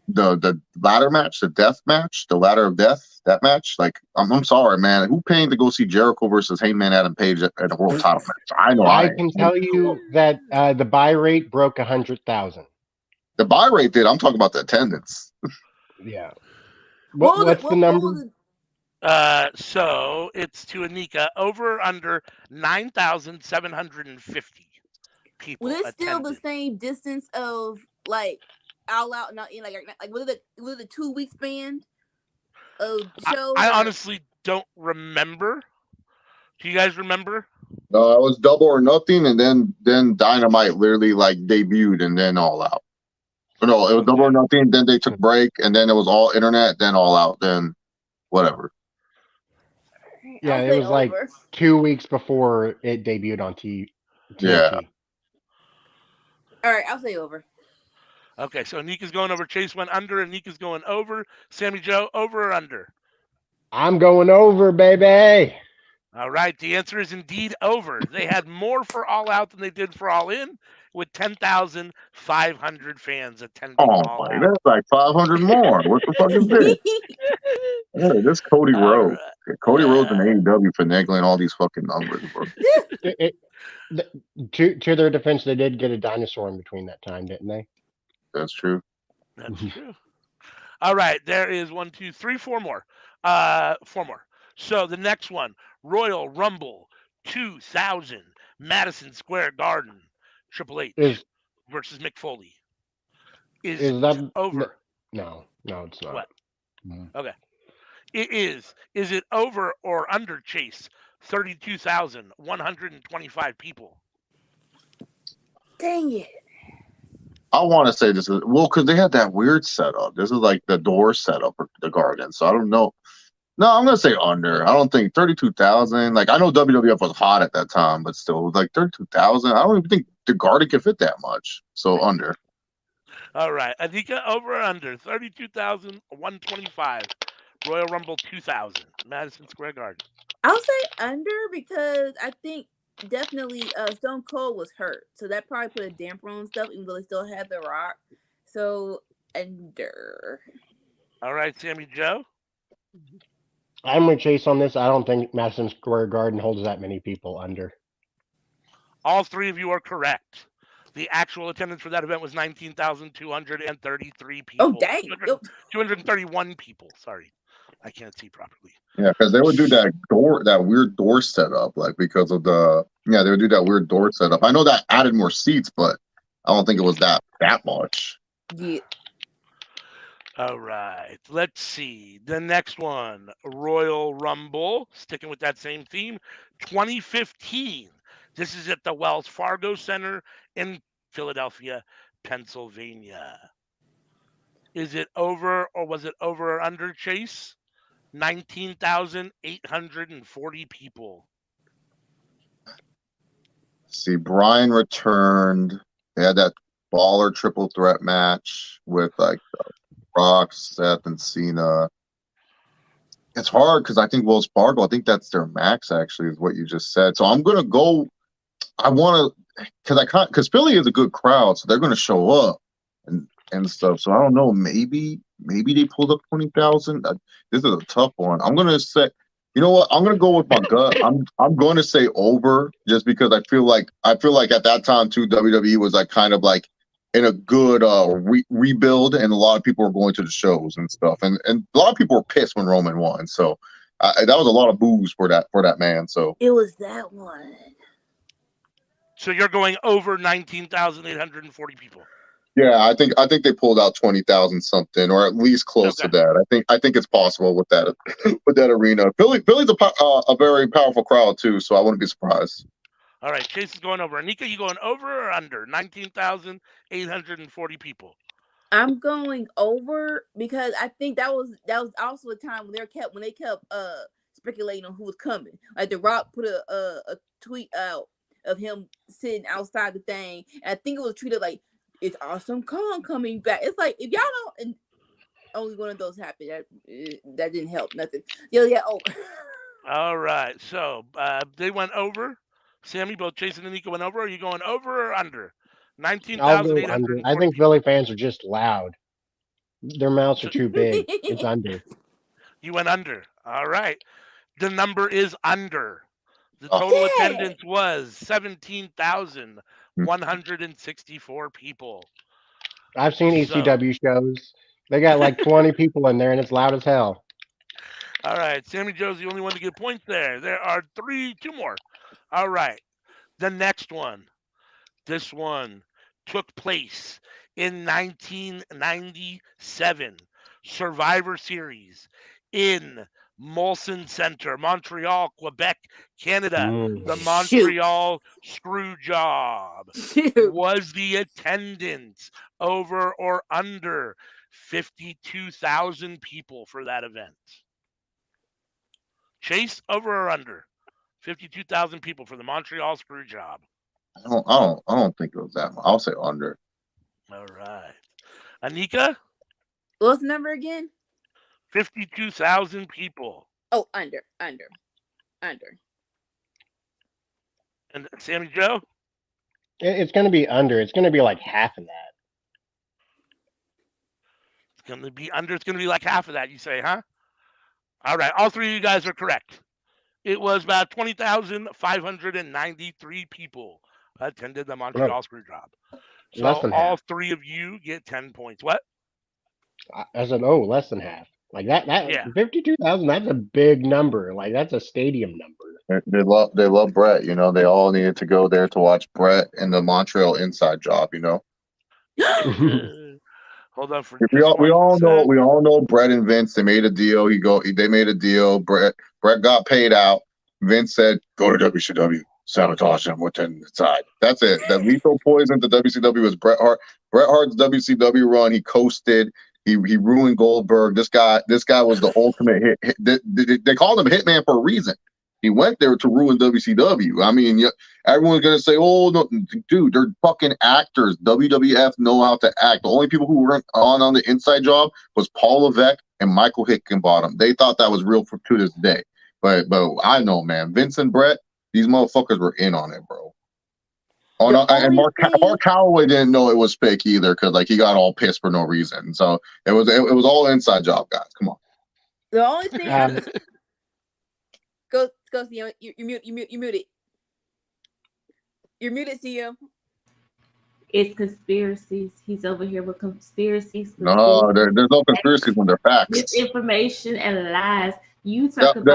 Speaker 5: the ladder match, the death match, the ladder of death. That match, like, I'm sorry, man. Who paying to go see Jericho versus Hangman Adam Page at a world title match? I know.
Speaker 3: I can tell you that the buy rate broke 100,000.
Speaker 5: The buy rate did. I'm talking about the attendance.
Speaker 3: Yeah. What's the number?
Speaker 2: So it's to Anika, over or under 9,750 people.
Speaker 1: Was it still the same distance of like All Out? Not in like was it a 2 week span?
Speaker 2: I honestly don't remember. Do you guys remember?
Speaker 5: No, it was Double or Nothing, and then Dynamite literally like debuted, and then All Out. No, it was Double or Nothing. Then they took a break, and then it was all internet. Then All Out. Then whatever.
Speaker 3: Yeah, it was like 2 weeks before it debuted on TNT.
Speaker 5: Yeah.
Speaker 1: All right, I'll say over.
Speaker 2: Okay, so Anika's going over. Chase went under. Anika's going over. Sammy Joe, over or under?
Speaker 3: I'm going over, baby.
Speaker 2: All right, the answer is indeed over. They had more for All Out than they did for All In, with 10,500 fans attending
Speaker 5: Oh
Speaker 2: All
Speaker 5: my,
Speaker 2: Out.
Speaker 5: that's like 500 more. What the fuck is this? Yeah, this Cody
Speaker 2: All
Speaker 5: Rhodes.
Speaker 2: right.
Speaker 5: Cody Rhodes and AEW finagling all these fucking numbers, bro.
Speaker 3: To their defense, they did get a dinosaur in between that time, didn't they?
Speaker 5: That's true.
Speaker 2: That's true. All right, there is 1, 2, 3, 4 more. 4 more. So the next one, Royal Rumble 2000, Madison Square Garden, Triple H
Speaker 3: Is
Speaker 2: versus Mick Foley. Is
Speaker 3: is
Speaker 2: it
Speaker 3: that
Speaker 2: over?
Speaker 3: no, it's not.
Speaker 2: What?
Speaker 3: Mm.
Speaker 2: Okay. It is. Is it over or under, Chase? 32,125 people.
Speaker 1: Dang it.
Speaker 5: I want to say this is because they had that weird setup. This is like the door setup for the Garden, so I don't know. No, I'm gonna say under. I don't think 32,000. Like I know WWF was hot at that time, but still, like 32,000. I don't even think the Garden can fit that much. So under.
Speaker 2: All right. Adika, over or under? 32,125. Royal Rumble 2000, Madison Square Garden.
Speaker 1: I'll say under because I think definitely Stone Cold was hurt. So that probably put a damper on stuff, even though they still had The Rock. So under.
Speaker 2: All right, Sammy Joe.
Speaker 3: I'm with Chase on this. I don't think Madison Square Garden holds that many people under.
Speaker 2: All three of you are correct. The actual attendance for that event was 19,233 people.
Speaker 1: Oh, dang.
Speaker 2: 231 people. Sorry. I can't see properly.
Speaker 5: Yeah, because they would do that weird door setup, like because of they would do that weird door setup. I know that added more seats, but I don't think it was that much.
Speaker 1: Yeah.
Speaker 2: All right. Let's see. The next one, Royal Rumble, sticking with that same theme, 2015. This is at the Wells Fargo Center in Philadelphia, Pennsylvania. Is it over or was it over or under, Chase? 19,840 people.
Speaker 5: See, Brian returned. They had that baller triple threat match with like Rock, Seth, and Cena. It's hard because I think Wells Fargo, I think that's their max, actually, is what you just said. So I'm gonna go. I want to because Philly is a good crowd, so they're gonna show up and stuff. So I don't know. Maybe they pulled up 20,000. This is a tough one. I'm gonna say. You know what? I'm gonna go with my gut. I'm going to say over just because I feel like at that time too, WWE was like kind of like in a good rebuild, and a lot of people were going to the shows and stuff, and a lot of people were pissed when Roman won. So that was a lot of boos for that man. So
Speaker 1: It was that one.
Speaker 2: So you're going over 19,840 people.
Speaker 5: yeah, I think they pulled out 20,000 something, or at least close to that. I think it's possible with that arena. Philly's a very powerful crowd too, so I wouldn't be surprised.
Speaker 2: All right, Chase is going over. Anika, you going over or under 19,840 people?
Speaker 1: I'm going over because I think that was also a time when they kept speculating on who was coming. Like The Rock put a tweet out of him sitting outside the thing, and I think it was treated like it's Awesome Kong coming back. It's like if y'all don't, and only one of those happened. That didn't help nothing. Yeah, over.
Speaker 2: All right, so they went over. Sammy, both Jason and Nico went over. Are you going over or under?
Speaker 3: I'll go under.
Speaker 2: 19,840
Speaker 3: I think
Speaker 2: people.
Speaker 3: Philly fans are just loud. Their mouths are too big. It's under.
Speaker 2: You went under. All right. The number is under. The total attendance was 17,164 people.
Speaker 3: I've seen ECW shows. They got like 20 people in there, and it's loud as hell.
Speaker 2: All right. Sammy Joe's the only one to get points there. There are two more. All right. The next one. This one took place in 1997. Survivor Series in Molson Center, Montreal, Quebec, Canada. The Montreal Screwjob. Was the attendance over or under 52,000 people for that event? Chase, over or under 52,000 people for the Montreal Screwjob?
Speaker 5: I don't think it was that much. I'll say under.
Speaker 2: All right. Anika?
Speaker 1: What's the number again?
Speaker 2: 52,000 people.
Speaker 1: Oh, under.
Speaker 2: And Sammy Joe?
Speaker 3: It's going to be under. It's going to be like half of that.
Speaker 2: It's going to be under. It's going to be like half of that, you say, huh? All right. All three of you guys are correct. It was about 20,593 people attended the Montreal Screwjob.
Speaker 3: Less
Speaker 2: So
Speaker 3: than
Speaker 2: all
Speaker 3: half.
Speaker 2: three of you get 10 points. What?
Speaker 3: I said, oh, less than half. Like that
Speaker 2: Yeah.
Speaker 3: 52,000. That's a big number. Like that's a stadium number.
Speaker 5: They love Brett. You know, they all needed to go there to watch Brett and the Montreal Inside Job. You know,
Speaker 2: Hold on for
Speaker 5: we
Speaker 2: just
Speaker 5: all we
Speaker 2: one
Speaker 5: all know
Speaker 2: sec.
Speaker 5: we all know Brett and Vince. They made a deal. They made a deal. Brett got paid out. Vince said, "Go to WCW, sabotage them with an inside." That's it. The lethal poison to WCW was Bret Hart. Bret Hart's WCW run. He coasted. He ruined Goldberg. This guy was the ultimate hit. They called him Hitman for a reason. He went there to ruin WCW. I mean, everyone's gonna say, "Oh no, dude, they're fucking actors." WWF know how to act. The only people who weren't on the inside job was Paul Levesque and Michael Hickenbottom. They thought that was real to this day. But I know, man, Vince and Brett, these motherfuckers were in on it, bro. Oh no, and Mark Calloway didn't know it was fake either, because like he got all pissed for no reason. So it was all inside job, guys. Come on.
Speaker 1: The only thing go CEO. You muted. You're muted, CEO.
Speaker 4: It's conspiracies. He's over here with conspiracies.
Speaker 5: No, there's no conspiracies when they're facts.
Speaker 4: Misinformation and lies. You talk
Speaker 5: they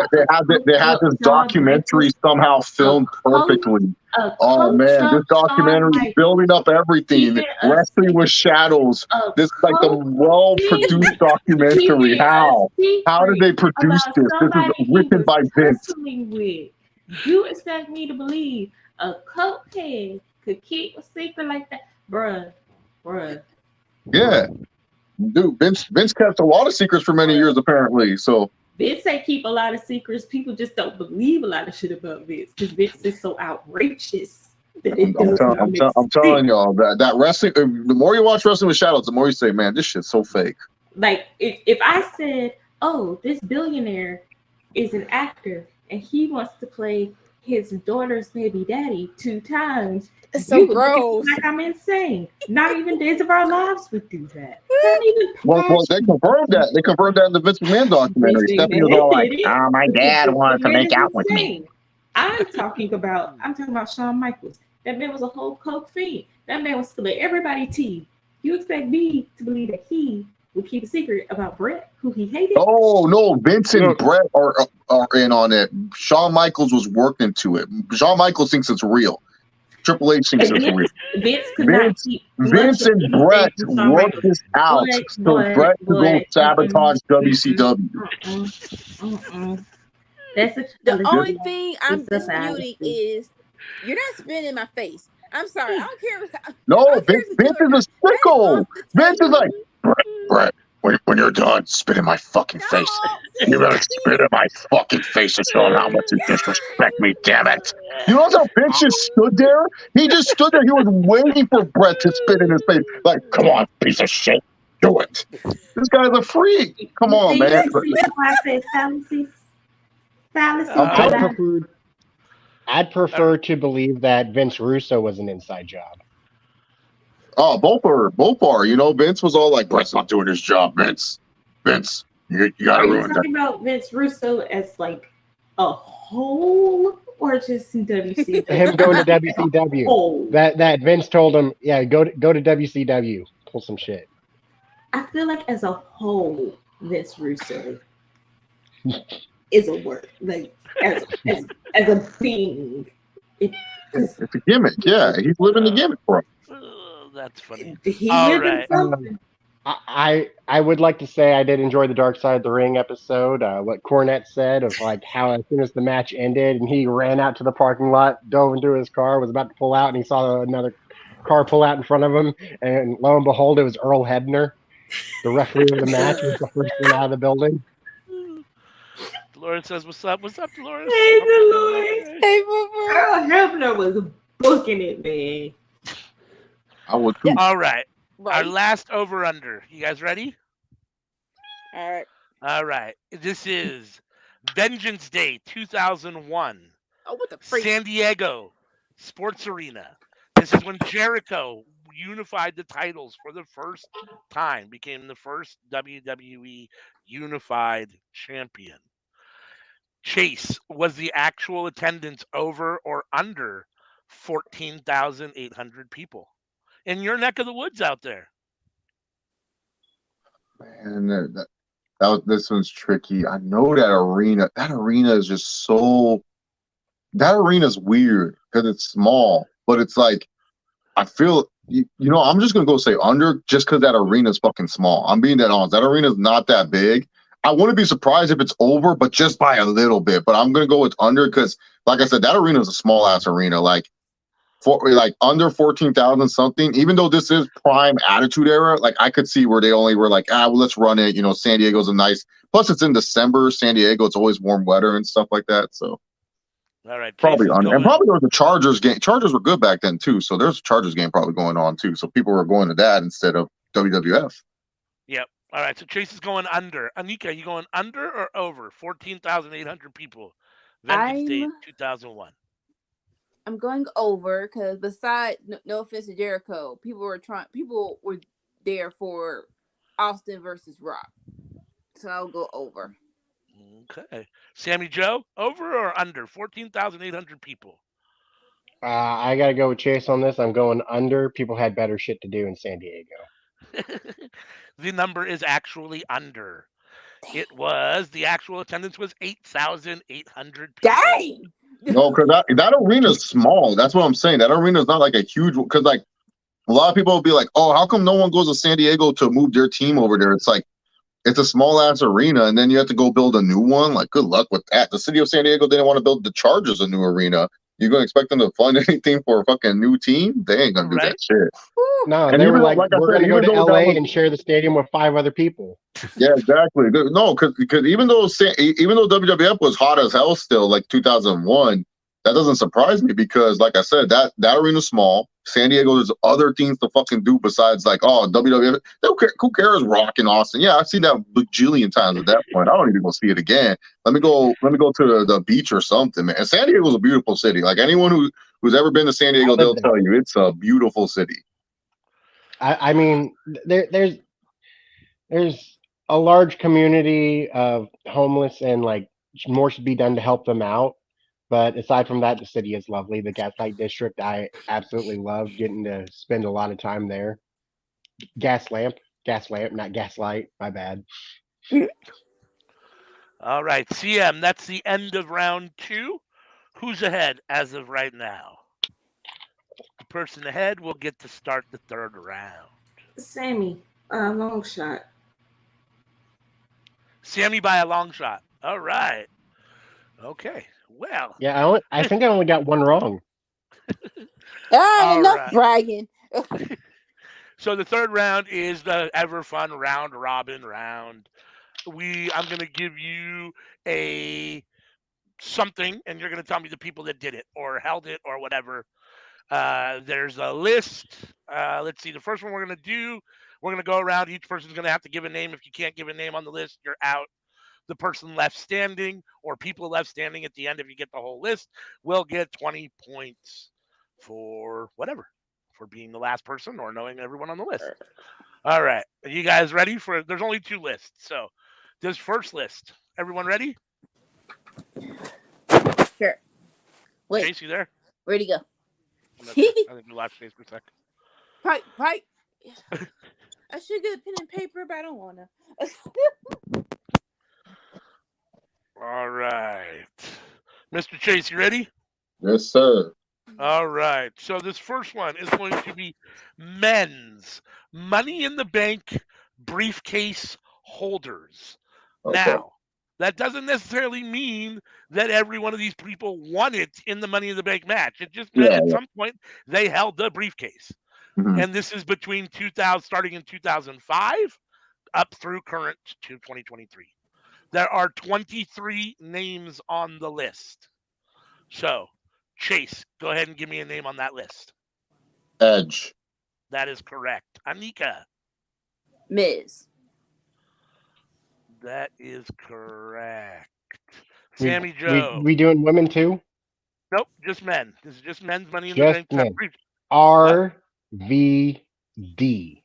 Speaker 5: had this documentary somehow filmed perfectly. Oh man, this documentary is building up everything. Wrestling with Shadows. This is like the well-produced documentary. How did they produce this? This is written by Vince.
Speaker 4: You expect me to believe a cokehead could keep a secret like that, bruh?
Speaker 5: Yeah, dude. Vince kept a lot of secrets for many years, apparently. So.
Speaker 4: Vince say keep a lot of secrets. People just don't believe a lot of shit about Vince because Vince is so outrageous.
Speaker 5: I'm telling y'all that wrestling. The more you watch Wrestling with Shadows, the more you say, "Man, this shit's so fake."
Speaker 4: Like if I said, "Oh, this billionaire is an actor and he wants to play his daughter's baby daddy 2 times,"
Speaker 1: so gross.
Speaker 4: Like I'm insane. Not even Days of Our Lives would do that.
Speaker 5: Well, they confirmed that. They confirmed that in the Vince McMahon documentary. Stephanie was all like, my dad wanted to make out with me."
Speaker 4: I'm talking about Shawn Michaels. That man was a whole coke fiend. That man was spilling everybody's tea. You expect me to believe that he would keep a secret about Brett, who he hated?
Speaker 5: Oh no, Vince and Brett are in on it. Shawn Michaels was worked into it. Shawn Michaels thinks it's real. Triple H thinks it's real. Vince and Brett worked this out so Brett could go sabotage WCW.
Speaker 1: The only thing I'm disputing is you're not spitting in my face. I'm sorry. I don't care.
Speaker 5: No, Vince is a sicko. Vince is like, Brett, when you're done, spit in my fucking face. You better spit in my fucking face and show him how much you disrespect me, damn it. You know how Vince just stood there? He just stood there. He was waiting for Brett to spit in his face. Like, come on, piece of shit. Do it. This guy's a freak. Come on, man.
Speaker 3: I'd prefer to believe that Vince Russo was an inside job.
Speaker 5: Oh, both are. You know, Vince was all like, Brett's not doing his job, Vince, you gotta ruin that. Are you talking
Speaker 4: about Vince Russo as like a whole or just in WCW?
Speaker 3: Him going to WCW. That Vince told him, yeah, go to WCW, pull some shit.
Speaker 4: I feel like as a whole, Vince Russo is a word. Like as a being.
Speaker 5: It's a gimmick, yeah. He's living the gimmick, bro.
Speaker 2: That's funny.
Speaker 4: All right.
Speaker 3: I would like to say I did enjoy the Dark Side of the Ring episode. What Cornette said of like how as soon as the match ended and he ran out to the parking lot, dove into his car, was about to pull out, and he saw another car pull out in front of him, and lo and behold, it was Earl Hebner, the referee of the match, was the first one out of the building.
Speaker 2: Dolores says, "What's up? What's up, Dolores?"
Speaker 4: Hey, Dolores. Hey, Earl Hebner was booking it, man.
Speaker 5: I would too.
Speaker 2: All right. Our last over-under. You guys ready?
Speaker 1: All
Speaker 2: right. This is Vengeance Day 2001.
Speaker 1: Oh, what the freak?
Speaker 2: San Diego, Sports Arena. This is when Jericho unified the titles for the first time, became the first WWE Unified Champion. Chase, was the actual attendance over or under 14,800 people in your neck of the woods out there?
Speaker 5: Man, this one's tricky. I know that arena. That arena is just so. That arena is weird because it's small, but it's like I feel. I'm just gonna go say under just because that arena is fucking small. I'm being that honest. That arena is not that big. I wouldn't be surprised if it's over, but just by a little bit. But I'm gonna go with under because, like I said, that arena is a small ass arena. Like under 14,000 something, even though this is prime attitude era, like I could see where they only were like, well, let's run it. San Diego's a nice, plus it's in December, San Diego, it's always warm weather and stuff like that. So
Speaker 2: all right,
Speaker 5: probably under. And probably there was a Chargers game. Chargers were good back then too. So there's a Chargers game probably going on too. So people were going to that instead of WWF.
Speaker 2: Yep. All right. So Chase is going under. Anika, you going under or over 14,800 people? Vengeance Day 2001.
Speaker 1: I'm going over because besides, no offense to Jericho, people were there for Austin versus Rock, so I'll go over.
Speaker 2: Okay, Sammy Joe, over or under 14,800 people?
Speaker 3: I gotta go with Chase on this. I'm going under. People had better shit to do in San Diego.
Speaker 2: The number is actually under. The actual attendance was 8,800 people.
Speaker 1: Dang!
Speaker 5: No, because that arena is small. That's what I'm saying. That arena is not like a huge, because like a lot of people will be like, oh, how come no one goes to San Diego to move their team over there? It's like, it's a small ass arena, and then you have to go build a new one. Like, good luck with that. The city of San Diego didn't want to build the Chargers a new arena. You're gonna expect them to fund anything for a fucking new team? They ain't gonna do that shit.
Speaker 3: No,
Speaker 5: And
Speaker 3: they were
Speaker 5: even
Speaker 3: like,
Speaker 5: like I
Speaker 3: we're
Speaker 5: said,
Speaker 3: gonna go
Speaker 5: even
Speaker 3: to
Speaker 5: though that
Speaker 3: LA
Speaker 5: was-
Speaker 3: and share the stadium with 5 other people.
Speaker 5: Yeah, exactly. No, because even though WWF was hot as hell still, like 2001, that doesn't surprise me because, like I said, that arena's small. San Diego, there's other things to fucking do besides like, oh, WWF. Who cares? Rock in Austin. Yeah, I've seen that bajillion times at that point. I don't even go see it again. Let me go to the beach or something, man. And San Diego's a beautiful city. Like anyone who's ever been to San Diego, they'll tell you it's a beautiful city.
Speaker 3: I mean, there's a large community of homeless, and like more should be done to help them out. But aside from that, the city is lovely. The Gaslight District, I absolutely love getting to spend a lot of time there. Gas lamp, not gaslight. My bad.
Speaker 2: All right, CM, that's the end of round 2. Who's ahead as of right now? The person ahead will get to start the third round.
Speaker 4: Sammy, long shot.
Speaker 2: Sammy by a long shot. All right. Okay. Well.
Speaker 3: Yeah, I think I only got one wrong.
Speaker 1: Enough bragging.
Speaker 2: So the third round is the ever fun round robin round. I'm going to give you a something, and you're going to tell me the people that did it or held it or whatever. There's a list. Let's see. The first one we're going to go around. Each person's going to have to give a name. If you can't give a name on the list, you're out. The person left standing or people left standing at the end, if you get the whole list, will get 20 points for whatever, for being the last person or knowing everyone on the list. All right. Are you guys ready there's only 2 lists. So this first list, everyone ready?
Speaker 1: Sure. Wait.
Speaker 2: Chase, you there?
Speaker 1: Where'd he go?
Speaker 2: I think we lost Chase for a second.
Speaker 1: Right. I should get a pen and paper, but I don't want to.
Speaker 2: All right. Mr. Chase, you ready?
Speaker 5: Yes, sir.
Speaker 2: All right. So this first one is going to be men's Money in the Bank briefcase holders.
Speaker 5: Okay.
Speaker 2: Now, that doesn't necessarily mean that every one of these people won it in the Money in the Bank match. It just meant at some point they held the briefcase.
Speaker 5: Mm-hmm.
Speaker 2: And this is between starting in 2005 up through current to 2023. There are 23 names on the list. So, Chase, go ahead and give me a name on that list.
Speaker 5: Edge.
Speaker 2: That is correct. Anika.
Speaker 1: Miz.
Speaker 2: That is correct. Sammy Joe.
Speaker 3: We doing women too?
Speaker 2: Nope, just men. This is just men's Money in the
Speaker 3: Just
Speaker 2: Bank.
Speaker 3: men.
Speaker 2: What?
Speaker 3: RVD.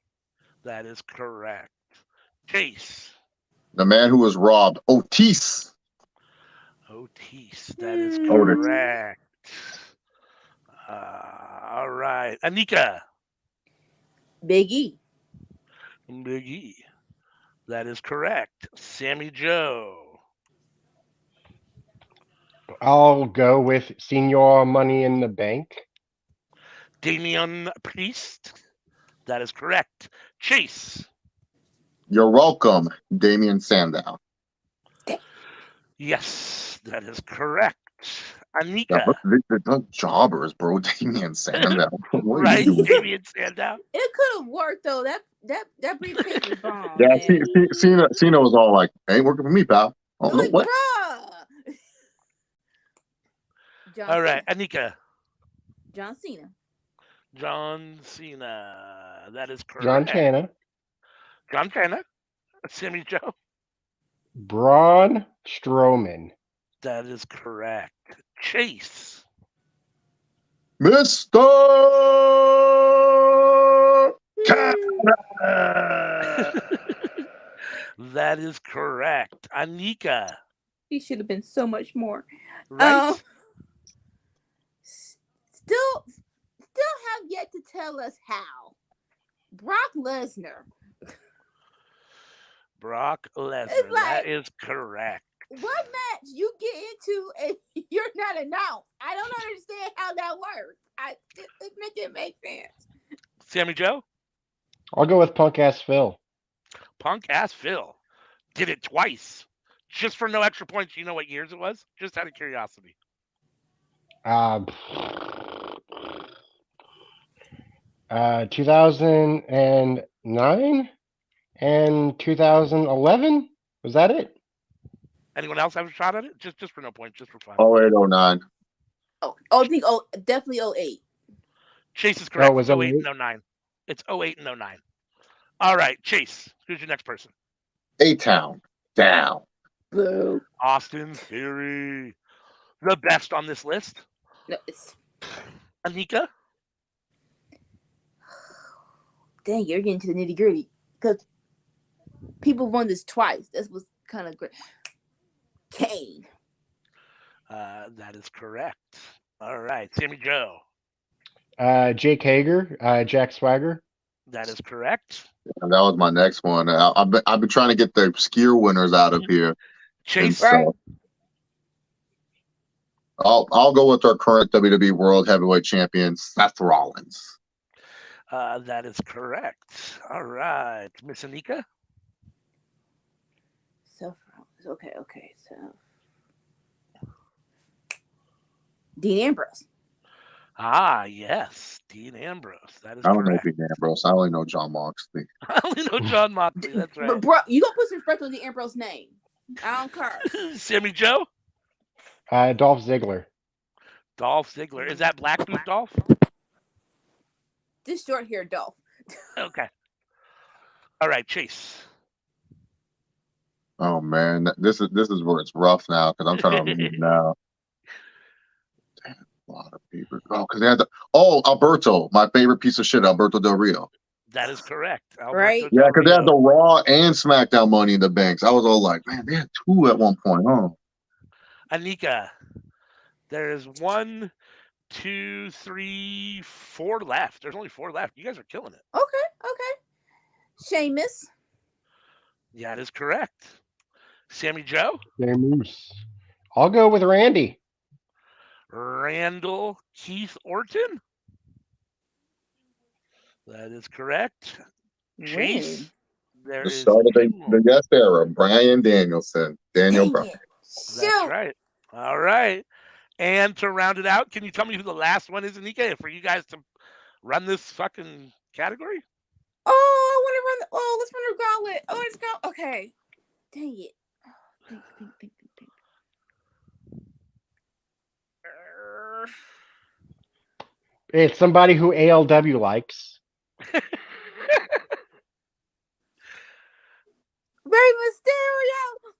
Speaker 2: That is correct. Chase.
Speaker 5: The man who was robbed. Otis.
Speaker 2: Otis. That is
Speaker 5: Otis.
Speaker 2: correct. All right. Anika.
Speaker 1: Big E.
Speaker 2: Big E. That is correct. Sammy Joe.
Speaker 3: I'll go with Senior Money in the Bank.
Speaker 2: Damian Priest. That is correct. Chase.
Speaker 5: You're welcome, Damian Sandow.
Speaker 2: Yes, that is correct.
Speaker 5: Yeah,
Speaker 2: Anika.
Speaker 5: the jobbers, bro. Damian Sandow. What are you
Speaker 2: Right?
Speaker 5: doing?
Speaker 2: Damian Sandow.
Speaker 1: It could have worked though. That briefcase was bomb,
Speaker 5: Yeah,
Speaker 1: man.
Speaker 5: Cena was all like, "Ain't working for me, pal." Oh, no,
Speaker 1: Like,
Speaker 5: what?
Speaker 1: bruh. John
Speaker 2: All right,
Speaker 1: Cena.
Speaker 2: Anika.
Speaker 1: John Cena.
Speaker 2: John Cena. That is
Speaker 3: John
Speaker 2: correct.
Speaker 3: Cena.
Speaker 2: John Cena. Sammy Joe.
Speaker 3: Braun Strowman.
Speaker 2: That is correct. Chase.
Speaker 5: Mister
Speaker 2: That is correct. Anika.
Speaker 1: He should have been so much more.
Speaker 2: Right?
Speaker 1: Still have yet to tell us how. Brock Lesnar.
Speaker 2: Brock Lesnar.
Speaker 1: It's like-
Speaker 2: That is correct.
Speaker 1: What match you get into and you're not announced? I don't understand how that works. It didn't make sense.
Speaker 2: Sammy Joe.
Speaker 3: I'll go with Punk Ass Phil.
Speaker 2: Punk ass Phil. Did it twice. Just for no extra points. You know what years it was? Just out of curiosity.
Speaker 3: 2009 and 2011. Was that it?
Speaker 2: Anyone else have a shot at it? Just for no points, just for fun.
Speaker 5: 0809.
Speaker 1: I think definitely 08.
Speaker 2: Chase is correct.
Speaker 3: Oh, was
Speaker 2: It's
Speaker 3: it
Speaker 2: 08 and 09. It's 08 and 09. All right, Chase. Who's your next person?
Speaker 5: A-Town. Down.
Speaker 1: Boo.
Speaker 2: Austin Theory. The best on this list.
Speaker 1: No, it's
Speaker 2: Anika.
Speaker 1: dang, you're getting to the nitty gritty. Because people won this twice. This was kind of great. Kane.
Speaker 2: That is correct. All right, Sammy Joe.
Speaker 3: Jake Hager. Jack Swagger.
Speaker 2: That is correct.
Speaker 5: And that was my next one. I've been trying to get the obscure winners out of here.
Speaker 2: Chase.
Speaker 1: Right.
Speaker 5: I'll go with our current WWE World Heavyweight Champion, Seth Rollins.
Speaker 2: That is correct. All right, Miss Anika.
Speaker 1: So okay. So Dean Ambrose.
Speaker 2: Ah, yes, Dean Ambrose. That is
Speaker 5: I don't
Speaker 2: correct.
Speaker 5: know Dean Ambrose. I only know John Moxley.
Speaker 2: I only know John Moxley. That's right.
Speaker 1: But bro, you gonna put some respect on Dean Ambrose's name. I don't care.
Speaker 2: Sammy Joe.
Speaker 3: Dolph Ziggler.
Speaker 2: Dolph Ziggler. Is that Black Boot Dolph?
Speaker 1: This short hair Dolph.
Speaker 2: Okay. All right, Chase.
Speaker 5: Oh man, this is where it's rough now because I'm trying to read now. Damn, a lot of people. Oh, because they had Alberto, my favorite piece of shit, Alberto Del Rio.
Speaker 2: That is correct. Alberto
Speaker 1: Right?
Speaker 2: Del
Speaker 5: Yeah, because they had the
Speaker 2: Rio.
Speaker 5: Raw and SmackDown Money in the Banks. I was all like, man, they had two at one point, huh?
Speaker 2: Anika. There is 1, 2, 3, 4 left. There's only 4 left. You guys are killing it.
Speaker 1: Okay. Sheamus.
Speaker 2: Yeah, that is correct. Sammy Joe.
Speaker 3: Moose. I'll go with Randy.
Speaker 2: Randall Keith Orton. That is correct. Chase.
Speaker 1: Win.
Speaker 2: There
Speaker 5: The
Speaker 2: is
Speaker 5: start of
Speaker 2: 2 more.
Speaker 5: the yes era, Brian Danielson. Daniel
Speaker 1: Dang
Speaker 5: Bryan.
Speaker 1: it.
Speaker 2: That's
Speaker 1: Shoot.
Speaker 2: right. All right. And to round it out, can you tell me who the last one is, Anika, for you guys to run this fucking category?
Speaker 1: Oh, I want to run. Let's run the gauntlet. Oh, let's go. Okay. Dang it. Think.
Speaker 3: It's somebody who ALW likes.
Speaker 1: Rey Mysterio.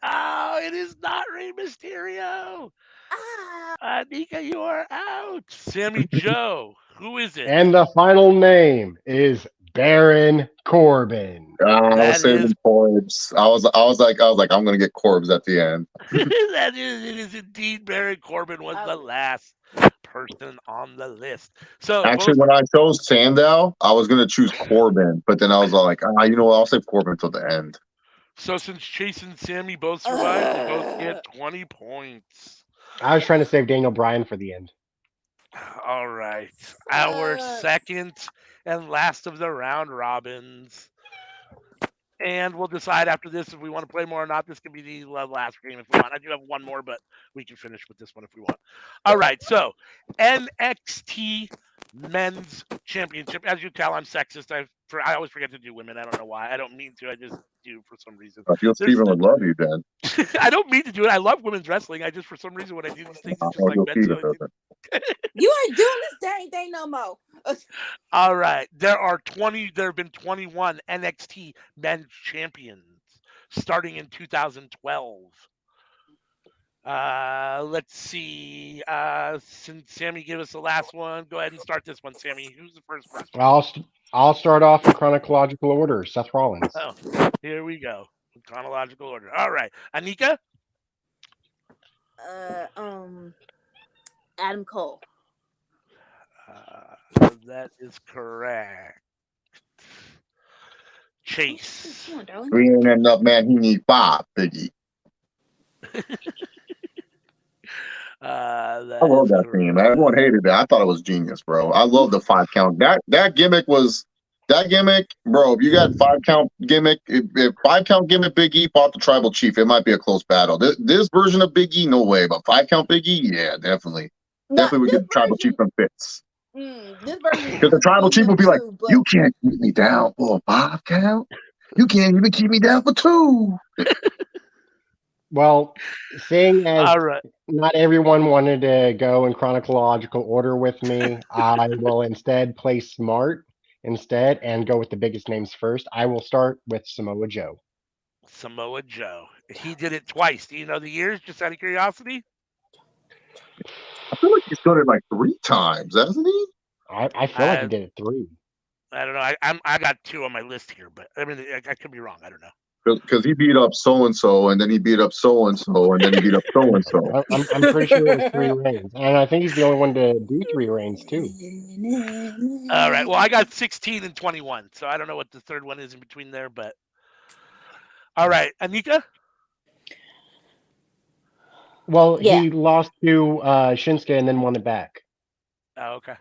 Speaker 2: Oh, it is not Rey Mysterio.
Speaker 1: Ah,
Speaker 2: Anika, you are out. Sammy Joe, who is it?
Speaker 3: And the final name is Baron Corbin.
Speaker 5: I was
Speaker 2: That is
Speaker 5: saving Corbs. I was like, I'm gonna get Corbs at the end.
Speaker 2: it is indeed Baron Corbin was the last person on the list. So
Speaker 5: Actually,
Speaker 2: both
Speaker 5: when I chose Sandow, I was gonna choose Corbin, but then I was like, you know what? I'll save Corbin till the end.
Speaker 2: so since Chase and Sammy both survived, you both get 20 points.
Speaker 3: I was trying to save Daniel Bryan for the end.
Speaker 2: All right. Our second and last of the round robins. And we'll decide after this if we want to play more or not. This could be the last game if we want. I do have one more, but we can finish with this one if we want. All right. So, NXT Men's Championship. As you tell, I'm sexist. I always forget to do women. I don't know why. I don't mean to. I just do for some reason.
Speaker 5: I feel
Speaker 2: There's
Speaker 5: Steven would love you then.
Speaker 2: I don't mean to do it. I love women's wrestling. I just, for some reason, when I do these things, it's just
Speaker 5: I'll
Speaker 2: like
Speaker 5: go
Speaker 2: mentally.
Speaker 5: Steven.
Speaker 1: you ain't doing this dang thing no more.
Speaker 2: All right. There have been 21 NXT men's champions starting in 2012. Let's see. Since Sammy gave us the last one, go ahead and start this one, Sammy. Who's the first person?
Speaker 3: I'll start off in chronological order. Seth Rollins.
Speaker 2: Oh, here we go. In chronological order. All right. Anika?
Speaker 1: Adam Cole.
Speaker 2: That is correct. Chase.
Speaker 1: Come on, darling.
Speaker 5: We ain't enough, man. He need 5, Biggie. I love that theme. Everyone hated that. I thought it was genius, bro. I love the 5 count. That gimmick, bro. If you got 5 count gimmick, if 5 count gimmick Big E fought the tribal chief, it might be a close battle. This version of Big E, no way. But 5 count Big E, yeah, definitely. Definitely would get the tribal chief from Fitz.
Speaker 1: This version
Speaker 5: Because the tribal chief would be like,
Speaker 1: too, but
Speaker 5: you can't keep me down for a 5 count. You can't even keep me down for 2.
Speaker 3: Well, seeing as
Speaker 2: All right.
Speaker 3: not everyone wanted to go in chronological order with me, I will instead play smart instead and go with the biggest names first. I will start with Samoa Joe.
Speaker 2: Samoa Joe. He did it twice. Do you know the years, just out of curiosity?
Speaker 5: I feel like he's done it like 3 times, hasn't he?
Speaker 3: I feel like he did it 3.
Speaker 2: I don't know. I got 2 on my list here, but I mean, I could be wrong. I don't know.
Speaker 5: Because he beat up so-and-so, and then he beat up so-and-so, and then he beat up so-and-so.
Speaker 3: I'm pretty sure it was 3 reigns. And I think he's the only one to do 3 reigns, too.
Speaker 2: All right. Well, I got 16 and 21, so I don't know what the third one is in between there, but. All right. Anika?
Speaker 3: Well, he lost to Shinsuke and then won it back.
Speaker 2: Oh, okay.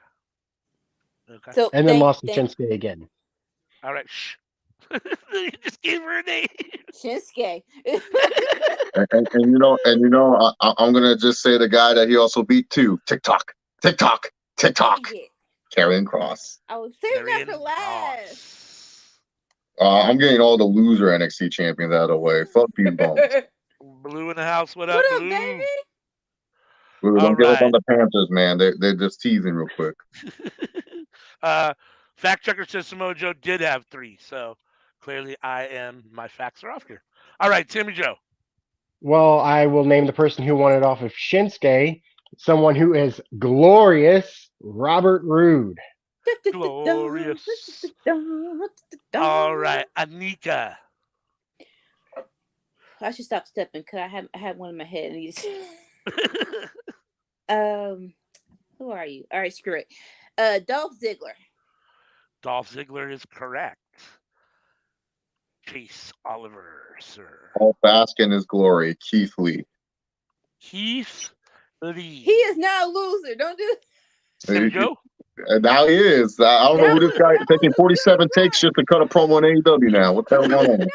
Speaker 2: Okay.
Speaker 1: So
Speaker 3: And then lost to Shinsuke again.
Speaker 2: All right. Shh. You just gave her a name.
Speaker 1: Shinsuke.
Speaker 5: and I'm gonna just say the guy that he also beat too. TikTok. Karrion Kross.
Speaker 1: I was saving that for last.
Speaker 5: I'm getting all the loser NXT champions out of the way. Fuck these bums.
Speaker 2: Blue in the house. What up, Blue?
Speaker 1: Baby?
Speaker 5: Blue, don't give up on the Panthers, man. They're just teasing real quick.
Speaker 2: Fact checker says Samoa Joe did have 3, so clearly my facts are off here. All right, Sammy Joe.
Speaker 3: Well, I will name the person who won it off of Shinsuke, someone who is glorious, Robert Roode.
Speaker 2: Glorious. All right, Anika.
Speaker 1: I should stop stepping because I had one in my head. Who are you? All right, screw it. Dolph Ziggler.
Speaker 2: Dolph Ziggler is correct. Chase Oliver, sir.
Speaker 5: All bask in his glory. Keith Lee.
Speaker 2: Keith Lee.
Speaker 1: He is now a loser. Don't do
Speaker 2: Sammy Joe?
Speaker 5: And now he is. I don't know who this guy is taking 47 takes just to cut a promo on AEW now. What the hell going on?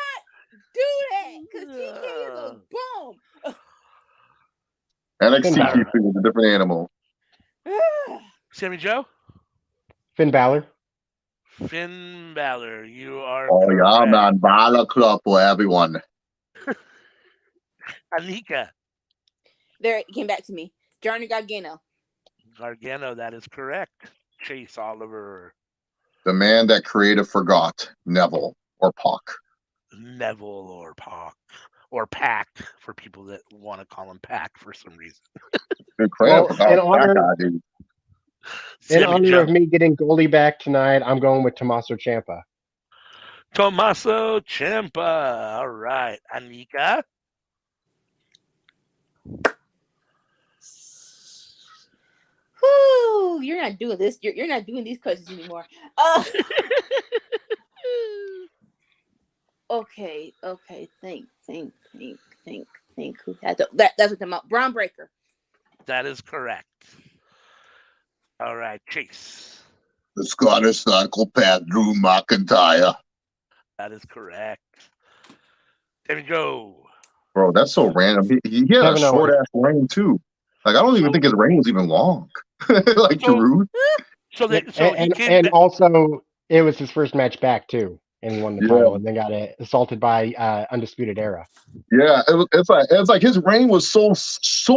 Speaker 1: do that because TK is a bomb.
Speaker 5: NXT Keith Lee is a different animal.
Speaker 2: Sammy Joe?
Speaker 3: Finn Balor.
Speaker 2: Finn Balor, you are.
Speaker 5: Oh,
Speaker 2: correct.
Speaker 5: yeah, man. Balor Club for everyone.
Speaker 2: Anika.
Speaker 1: There, it came back to me. Johnny Gargano.
Speaker 2: Gargano, that is correct. Chase Oliver.
Speaker 5: The man that creative forgot. Neville or Pac.
Speaker 2: Neville or Pac. or Pac for people that want to call him Pac for some reason.
Speaker 5: Good credit.
Speaker 3: Well, in
Speaker 5: That guy,
Speaker 3: honor
Speaker 5: dude.
Speaker 3: in
Speaker 2: Sammy
Speaker 3: honor
Speaker 2: Joe.
Speaker 3: of me getting Goldie back tonight, I'm going with Tommaso Ciampa.
Speaker 2: Tommaso Ciampa. All right. Anika.
Speaker 1: Whew, you're not doing this. You're not doing these questions anymore. Okay. Think. Who had that's what I'm about. Braun Breaker.
Speaker 2: That is correct. All right. Chase.
Speaker 5: The Scottish psychopath Drew McIntyre.
Speaker 2: That is correct. Sammy Joe.
Speaker 5: Bro, that's so random. He had a
Speaker 3: Kevin
Speaker 5: short
Speaker 3: Owens.
Speaker 5: ass reign too. Like I don't even think his reign was even long. Like
Speaker 2: So-
Speaker 5: Drew.
Speaker 2: So they
Speaker 3: And also, it was his first match back too, and he won the
Speaker 5: Yeah.
Speaker 3: title, and then got assaulted by Undisputed Era.
Speaker 5: Yeah, it's like his reign was so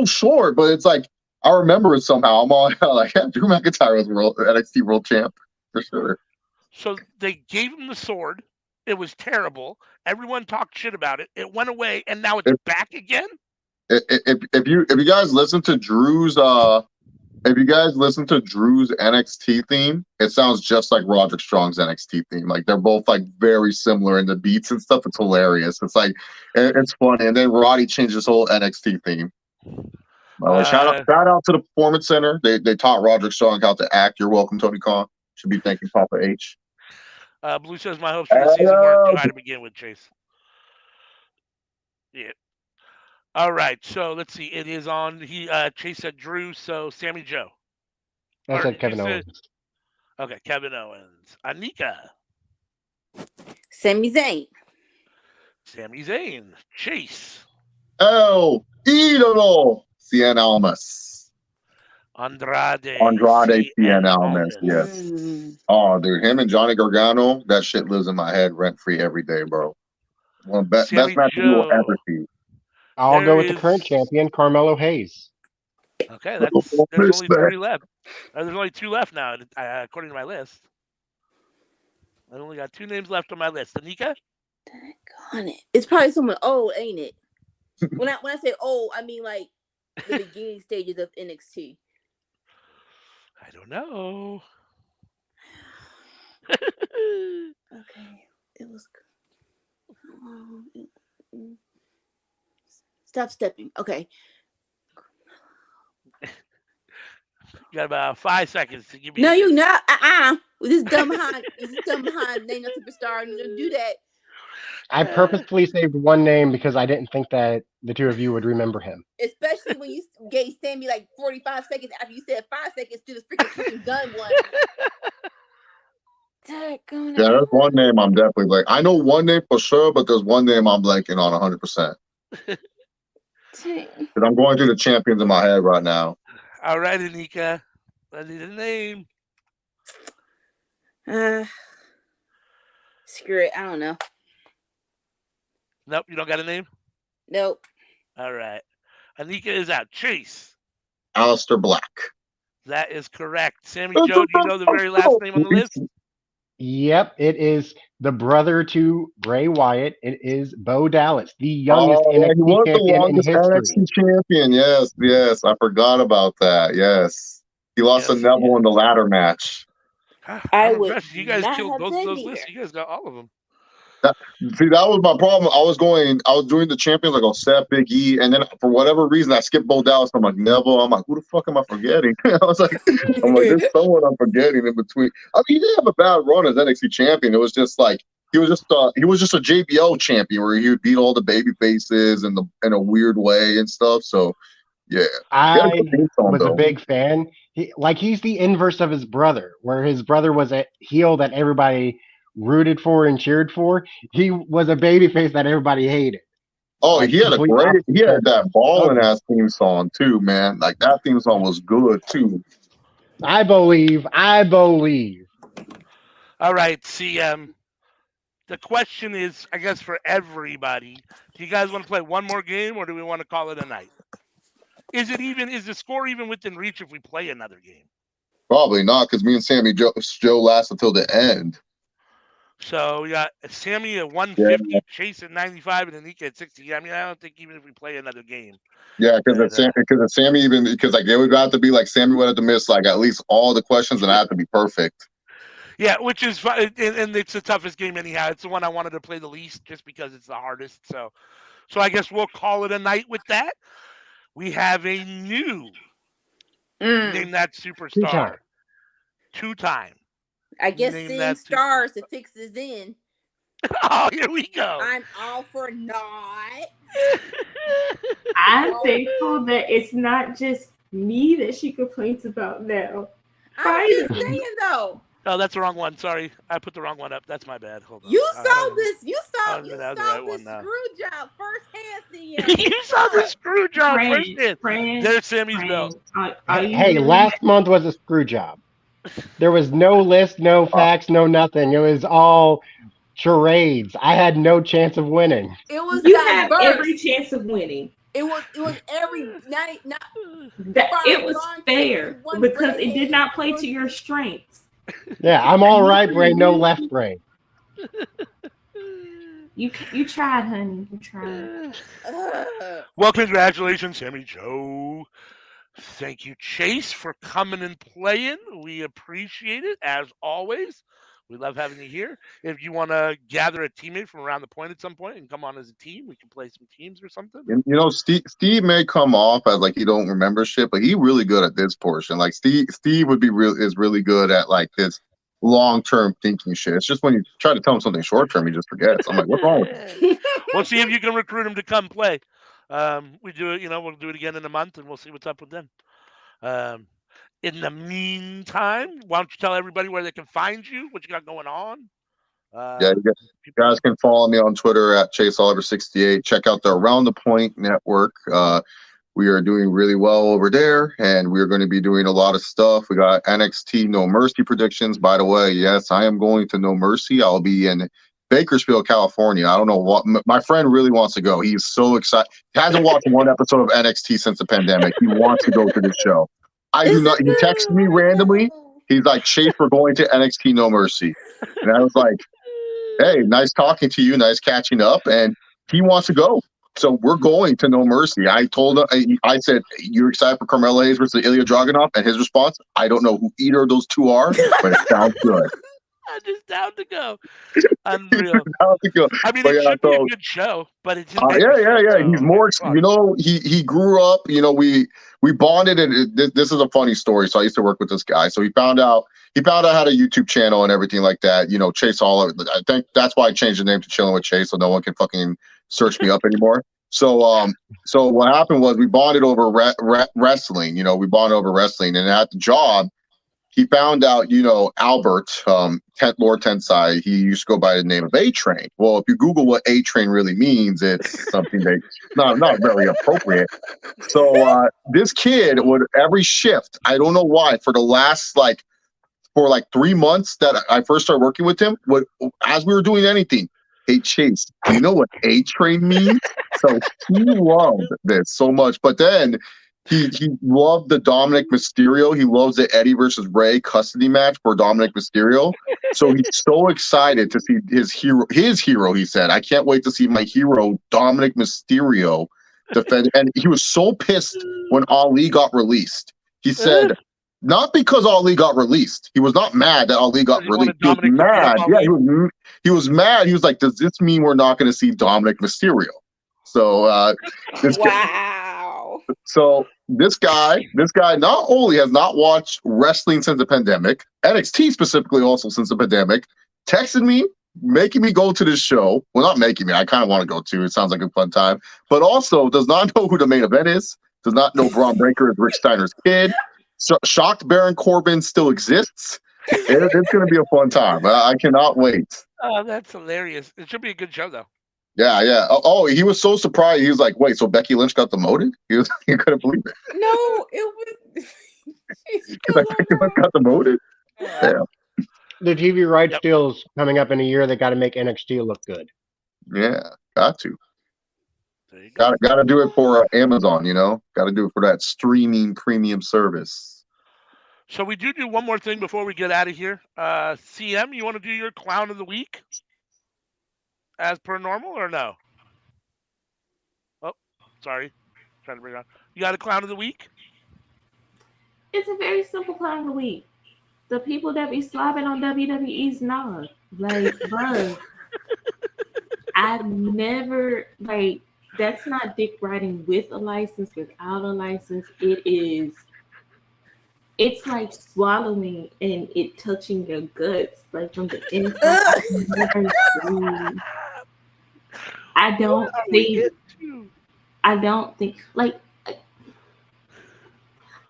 Speaker 5: short, but it's like I remember it somehow. I'm all like, yeah, Drew McIntyre was NXT World Champ for sure.
Speaker 2: So they gave him the sword. It was terrible. Everyone talked shit about it. It went away, and now it's back again.
Speaker 5: If you guys listen to Drew's NXT theme, it sounds just like Roderick Strong's NXT theme. Like they're both like very similar in the beats and stuff. It's hilarious. It's like it's funny. And then Roddy changed his whole NXT theme. Shout out to the Performance Center. They taught Roderick Strong how to act. You're welcome, Tony Khan. Should be thanking Papa H.
Speaker 2: Blue says my hopes for the season weren't too high to begin with, Chase. Yeah. All right. So let's see. It is on. Chase said Drew. So Sammy Joe.
Speaker 3: I said Kevin
Speaker 2: you said-
Speaker 3: Owens.
Speaker 2: Okay, Kevin Owens. Anika.
Speaker 1: Sami Zayn.
Speaker 2: Sami Zayn. Chase.
Speaker 5: El Idolo. Cien Almas.
Speaker 2: Andrade.
Speaker 5: Cien Almas. Yes.
Speaker 1: Mm.
Speaker 5: Oh, dude, him and Johnny Gargano, that shit lives in my head rent free every day, bro. One of the best
Speaker 2: Sammy
Speaker 5: matches you will
Speaker 2: Joe.
Speaker 5: ever see.
Speaker 3: I'll
Speaker 2: There
Speaker 3: go with the
Speaker 2: is-
Speaker 3: current champion, Carmelo Hayes.
Speaker 2: Okay, there's only 3 left. There's only 2 left now, according to my list. I only got 2 names left on my list. Anika?
Speaker 1: On it. It's probably someone old, ain't it? When I say old, I mean like the beginning stages of NXT.
Speaker 2: I don't know.
Speaker 1: Okay, it was. Stop stepping. Okay.
Speaker 2: You got about 5 seconds to give me.
Speaker 1: No, you not. This dumb behind. Name a superstar. And don't do that.
Speaker 3: I purposefully saved one name because I didn't think that the two of you would remember him.
Speaker 1: Especially when you gave Sammy like 45 seconds after you said 5 seconds to the freaking gun one.
Speaker 5: Yeah, there's one name I'm definitely like. I know one name for sure, but there's one name I'm blanking on 100%. Because I'm going through the champions in my head right now.
Speaker 2: All right, Anika. I need a name.
Speaker 1: Screw it. I don't know.
Speaker 2: Nope, you don't got a name?
Speaker 1: Nope.
Speaker 2: All right. Anika is out. Chase.
Speaker 5: Aleister Black.
Speaker 2: That is correct. Sammy Joe, do you know the very last name on the list?
Speaker 3: Yep, it is the brother to Bray Wyatt. It is Bo Dallas, the youngest
Speaker 5: he was
Speaker 3: NXT
Speaker 5: the
Speaker 3: champion in
Speaker 5: longest
Speaker 3: history.
Speaker 5: NXT champion. Yes. I forgot about that. Yes. He lost to Neville in the ladder match.
Speaker 2: I'm
Speaker 1: would
Speaker 2: impressed. You guys
Speaker 1: not
Speaker 2: killed
Speaker 1: have
Speaker 2: both of
Speaker 1: said
Speaker 2: those
Speaker 1: neither.
Speaker 2: lists. You guys got all of them.
Speaker 5: See, that was my problem. I was doing the champions like on Seth, Big E, and then for whatever reason I skipped Bo Dallas. I'm like Neville. I'm like, who the fuck am I forgetting? I'm like, there's someone I'm forgetting in between. I mean, he didn't have a bad run as NXT champion. It was just like he was just a JBL champion where he would beat all the baby faces in a weird way and stuff. So yeah,
Speaker 3: I was a big fan. He's the inverse of his brother, where his brother was a heel that everybody rooted for and cheered for. He was a babyface that everybody hated.
Speaker 5: Oh,
Speaker 3: Like,
Speaker 5: he had that balling
Speaker 3: Okay.
Speaker 5: ass theme song too, man. Like that theme song was good too.
Speaker 3: I believe.
Speaker 2: All right, see, the question is, I guess, for everybody, do you guys want to play one more game, or do we want to call it a night? Is the score even within reach if we play another game?
Speaker 5: Probably not, because me and Sammy Joe lasted till the end.
Speaker 2: So we got Sammy at
Speaker 5: Yeah,
Speaker 2: 150, Chase at 95, and Anika at 60. I mean, I don't think even if we play another game,
Speaker 5: yeah, because
Speaker 2: that
Speaker 5: if Sammy even because like it would have to be like Sammy would have to miss like at least all the questions and I have to be perfect.
Speaker 2: yeah, which is fun, and it's the toughest game anyhow. It's the one I wanted to play the least, just because it's the hardest. So I guess we'll call it a night with that. We have a new
Speaker 1: Mm.
Speaker 2: name that superstar, 2-time.
Speaker 1: I guess
Speaker 2: Name
Speaker 1: seeing
Speaker 2: that
Speaker 1: stars to
Speaker 2: superstar.
Speaker 1: fix this in.
Speaker 2: Oh, here we go.
Speaker 1: I'm all for not.
Speaker 4: I'm thankful that it's not just me that she complains about now.
Speaker 1: I'm just
Speaker 4: Finally.
Speaker 1: saying though.
Speaker 2: Oh, that's the wrong one. Sorry, I put the wrong one up. That's my bad. Hold on.
Speaker 1: You
Speaker 2: I
Speaker 1: saw
Speaker 2: don't-
Speaker 1: this. You
Speaker 2: I
Speaker 1: saw
Speaker 2: don't
Speaker 1: you
Speaker 2: even have the
Speaker 1: saw
Speaker 2: right
Speaker 1: this
Speaker 2: one now.
Speaker 1: screw job firsthand, seeing
Speaker 2: You saw the screw job firsthand. There's Sammy's belt.
Speaker 4: Are you
Speaker 3: Hey,
Speaker 4: really
Speaker 3: last month was a screw job. There was no list, no facts, no nothing. It was all charades. I had no chance of winning.
Speaker 1: It was
Speaker 4: You have
Speaker 1: diverse.
Speaker 4: every chance of winning.
Speaker 1: It was every night. Not
Speaker 4: It was fair
Speaker 1: one
Speaker 4: because it did
Speaker 1: redhead.
Speaker 4: not play to your strengths.
Speaker 3: Yeah, I'm all right brain, no left brain.
Speaker 4: You tried, honey. You tried.
Speaker 2: Well, congratulations, Sammy Joe. Thank you, Chase, for coming and playing. We appreciate it, as always. We love having you here. If you want to gather a teammate from around the point at some point and come on as a team, we can play some teams or something.
Speaker 5: You know, Steve may come off as like he don't remember shit, but he really good at this portion. Like Steve would be is really good at like this long-term thinking shit. It's just when you try to tell him something short-term, he just forgets. I'm like, what's wrong with him?
Speaker 2: We'll see if you can recruit him to come play. We do it, we'll do it again in a month, and we'll see what's up with them. In the meantime, why don't you tell everybody where they can find you, what you got going on?
Speaker 5: Yeah, you guys can follow me on Twitter at ChaseOliver68. Check out the Around the Point Network. We are doing really well over there, and we're going to be doing a lot of stuff. We got NXT No Mercy predictions. By the way, yes, I am going to No Mercy. I'll be in Bakersfield, California. I don't know what my friend really wants to go. He's so excited. He hasn't watched one episode of NXT since the pandemic. He wants to go to this show. I do not. He texted me randomly. He's like, Chase, we're going to NXT No Mercy. And I was like, hey, nice talking to you. Nice catching up. And he wants to go. So we're going to No Mercy. I told him, I said, you're excited for Carmelo Hayes versus Ilya Dragunov? And his response, I don't know who either of those two are, but it sounds good.
Speaker 2: I'm just down to go. Unreal.
Speaker 5: Down to go.
Speaker 2: I mean,
Speaker 5: But
Speaker 2: it
Speaker 5: yeah,
Speaker 2: should be a good show, but it's in
Speaker 5: yeah.
Speaker 2: so
Speaker 5: He's more,
Speaker 2: it's fun.
Speaker 5: he grew up, we bonded, and this is a funny story. So I used to work with this guy. So he found out I had a YouTube channel and everything like that. Chase Oliver. I think that's why I changed the name to Chilling with Chase, so no one can fucking search me up anymore. So what happened was we bonded over wrestling. We bonded over wrestling, and at the job, he found out, Albert, Lord Tensai, he used to go by the name of A-Train. Well, if you Google what A-Train really means, it's something that not very appropriate. So this kid would every shift, I don't know why, for the last for 3 months that I first started working with him, as we were doing anything, hey Chase, do you know what A-Train means? So he loved this so much. But then he loved the Dominic Mysterio. He loves the Eddie versus Ray custody match for Dominic Mysterio. So he's so excited to see his hero, he said. I can't wait to see my hero, Dominic Mysterio, defend. And he was so pissed when Ali got released. He said, not because Ali got released. He was not mad that Ali got released. He was mad. Yeah, he was mad. He was like, does this mean we're not going to see Dominic Mysterio? So
Speaker 1: wow.
Speaker 5: So this guy not only has not watched wrestling since the pandemic, NXT specifically also since the pandemic, texted me, making me go to this show. Well, not making me. I kind of want to go to. It sounds like a fun time. But also does not know who the main event is. Does not know Braun Breaker is Rick Steiner's kid. Shocked Baron Corbin still exists. It's going to be a fun time. I cannot wait.
Speaker 2: Oh, that's hilarious. It should be a good show, though.
Speaker 5: Yeah. Oh, he was so surprised. He was like, wait, so Becky Lynch got demoted? He couldn't believe it.
Speaker 1: No, it was.
Speaker 5: Becky Lynch got demoted? Yeah.
Speaker 3: The TV rights deal's coming up in a year. They got to make NXT look good.
Speaker 5: Yeah, got to.
Speaker 2: There you go.
Speaker 5: Got to do it for Amazon, Got to do it for that streaming premium service.
Speaker 2: So we do one more thing before we get out of here. CM, you want to do your clown of the week as per normal or no? Oh, sorry. Trying to bring it on. You got a clown of the week?
Speaker 4: It's a very simple clown of the week. The people that be slobbing on WWE's nog. Like, bro, I've never, like, that's not dick riding with a license, without a license. It's like swallowing and it touching your guts, like from the inside. I don't think, like,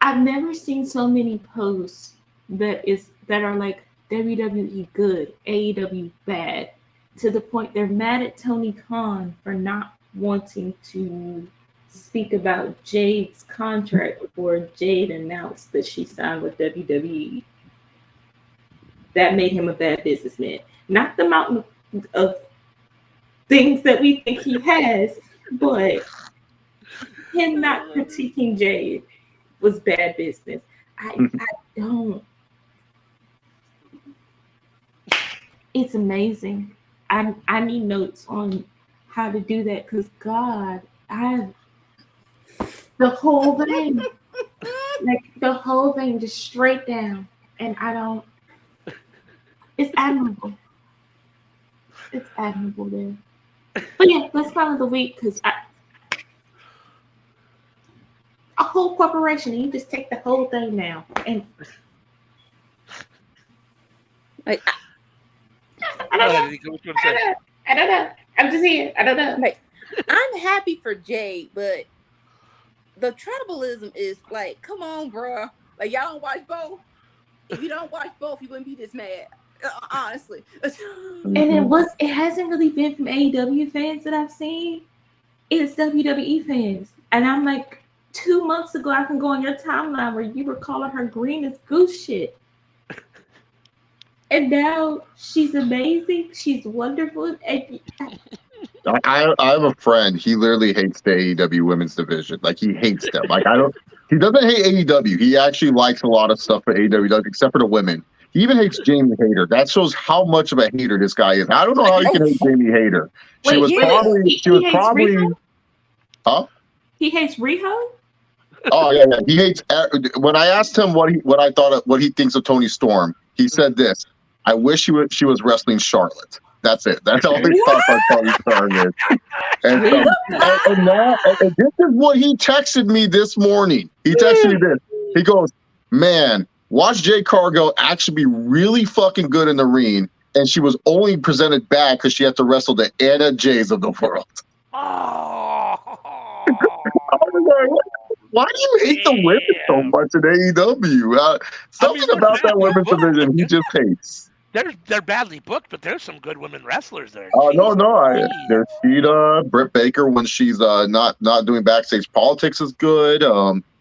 Speaker 4: I've never seen so many posts that are like WWE good, AEW bad, to the point they're mad at Tony Khan for not wanting to speak about Jade's contract before Jade announced that she signed with WWE. That made him a bad businessman. Not the mountain of things that we think he has, but him not critiquing Jade was bad business. I don't. It's amazing. I need notes on how to do that because God, the whole thing, just straight down, and I don't. It's admirable. It's admirable there. But yeah, let's call it the week because a whole corporation, and you just take the whole thing now, and
Speaker 1: Like,
Speaker 4: I don't know. I'm just here. I don't know.
Speaker 1: like, I'm happy for Jade, but the tribalism is like, come on, bro. Like, y'all don't watch both. If you don't watch both, you wouldn't be this mad. Honestly.
Speaker 4: And it hasn't really been from AEW fans that I've seen. It's WWE fans. And I'm like, 2 months ago, I can go on your timeline where you were calling her green as goose shit. And now she's amazing. She's wonderful. And
Speaker 5: I have a friend. He literally hates the AEW women's division. Like, he hates them. Like, he doesn't hate AEW. He actually likes a lot of stuff for AEW, except for the women. He even hates Jamie Hayter. That shows how much of a hater this guy is. I don't know how you can hate Jamie Hayter. She was probably. Huh?
Speaker 4: He hates Riho?
Speaker 5: Oh yeah. He hates. When I asked him what he thinks of Toni Storm, he said this: "I wish she was wrestling Charlotte." That's it. That's all he thought about Toni Storm is. And this is what he texted me this morning. He texted me this. He goes, "Man, watch Jade Cargill actually be really fucking good in the ring, and she was only presented bad because she had to wrestle the Anna Jays of the world." I was like, why do you hate the women so much in AEW? Something about that women's division he just hates.
Speaker 2: They're badly booked, but there's some good women wrestlers there.
Speaker 5: Oh no, there's Sheeta, Britt Baker when she's not doing backstage politics is good.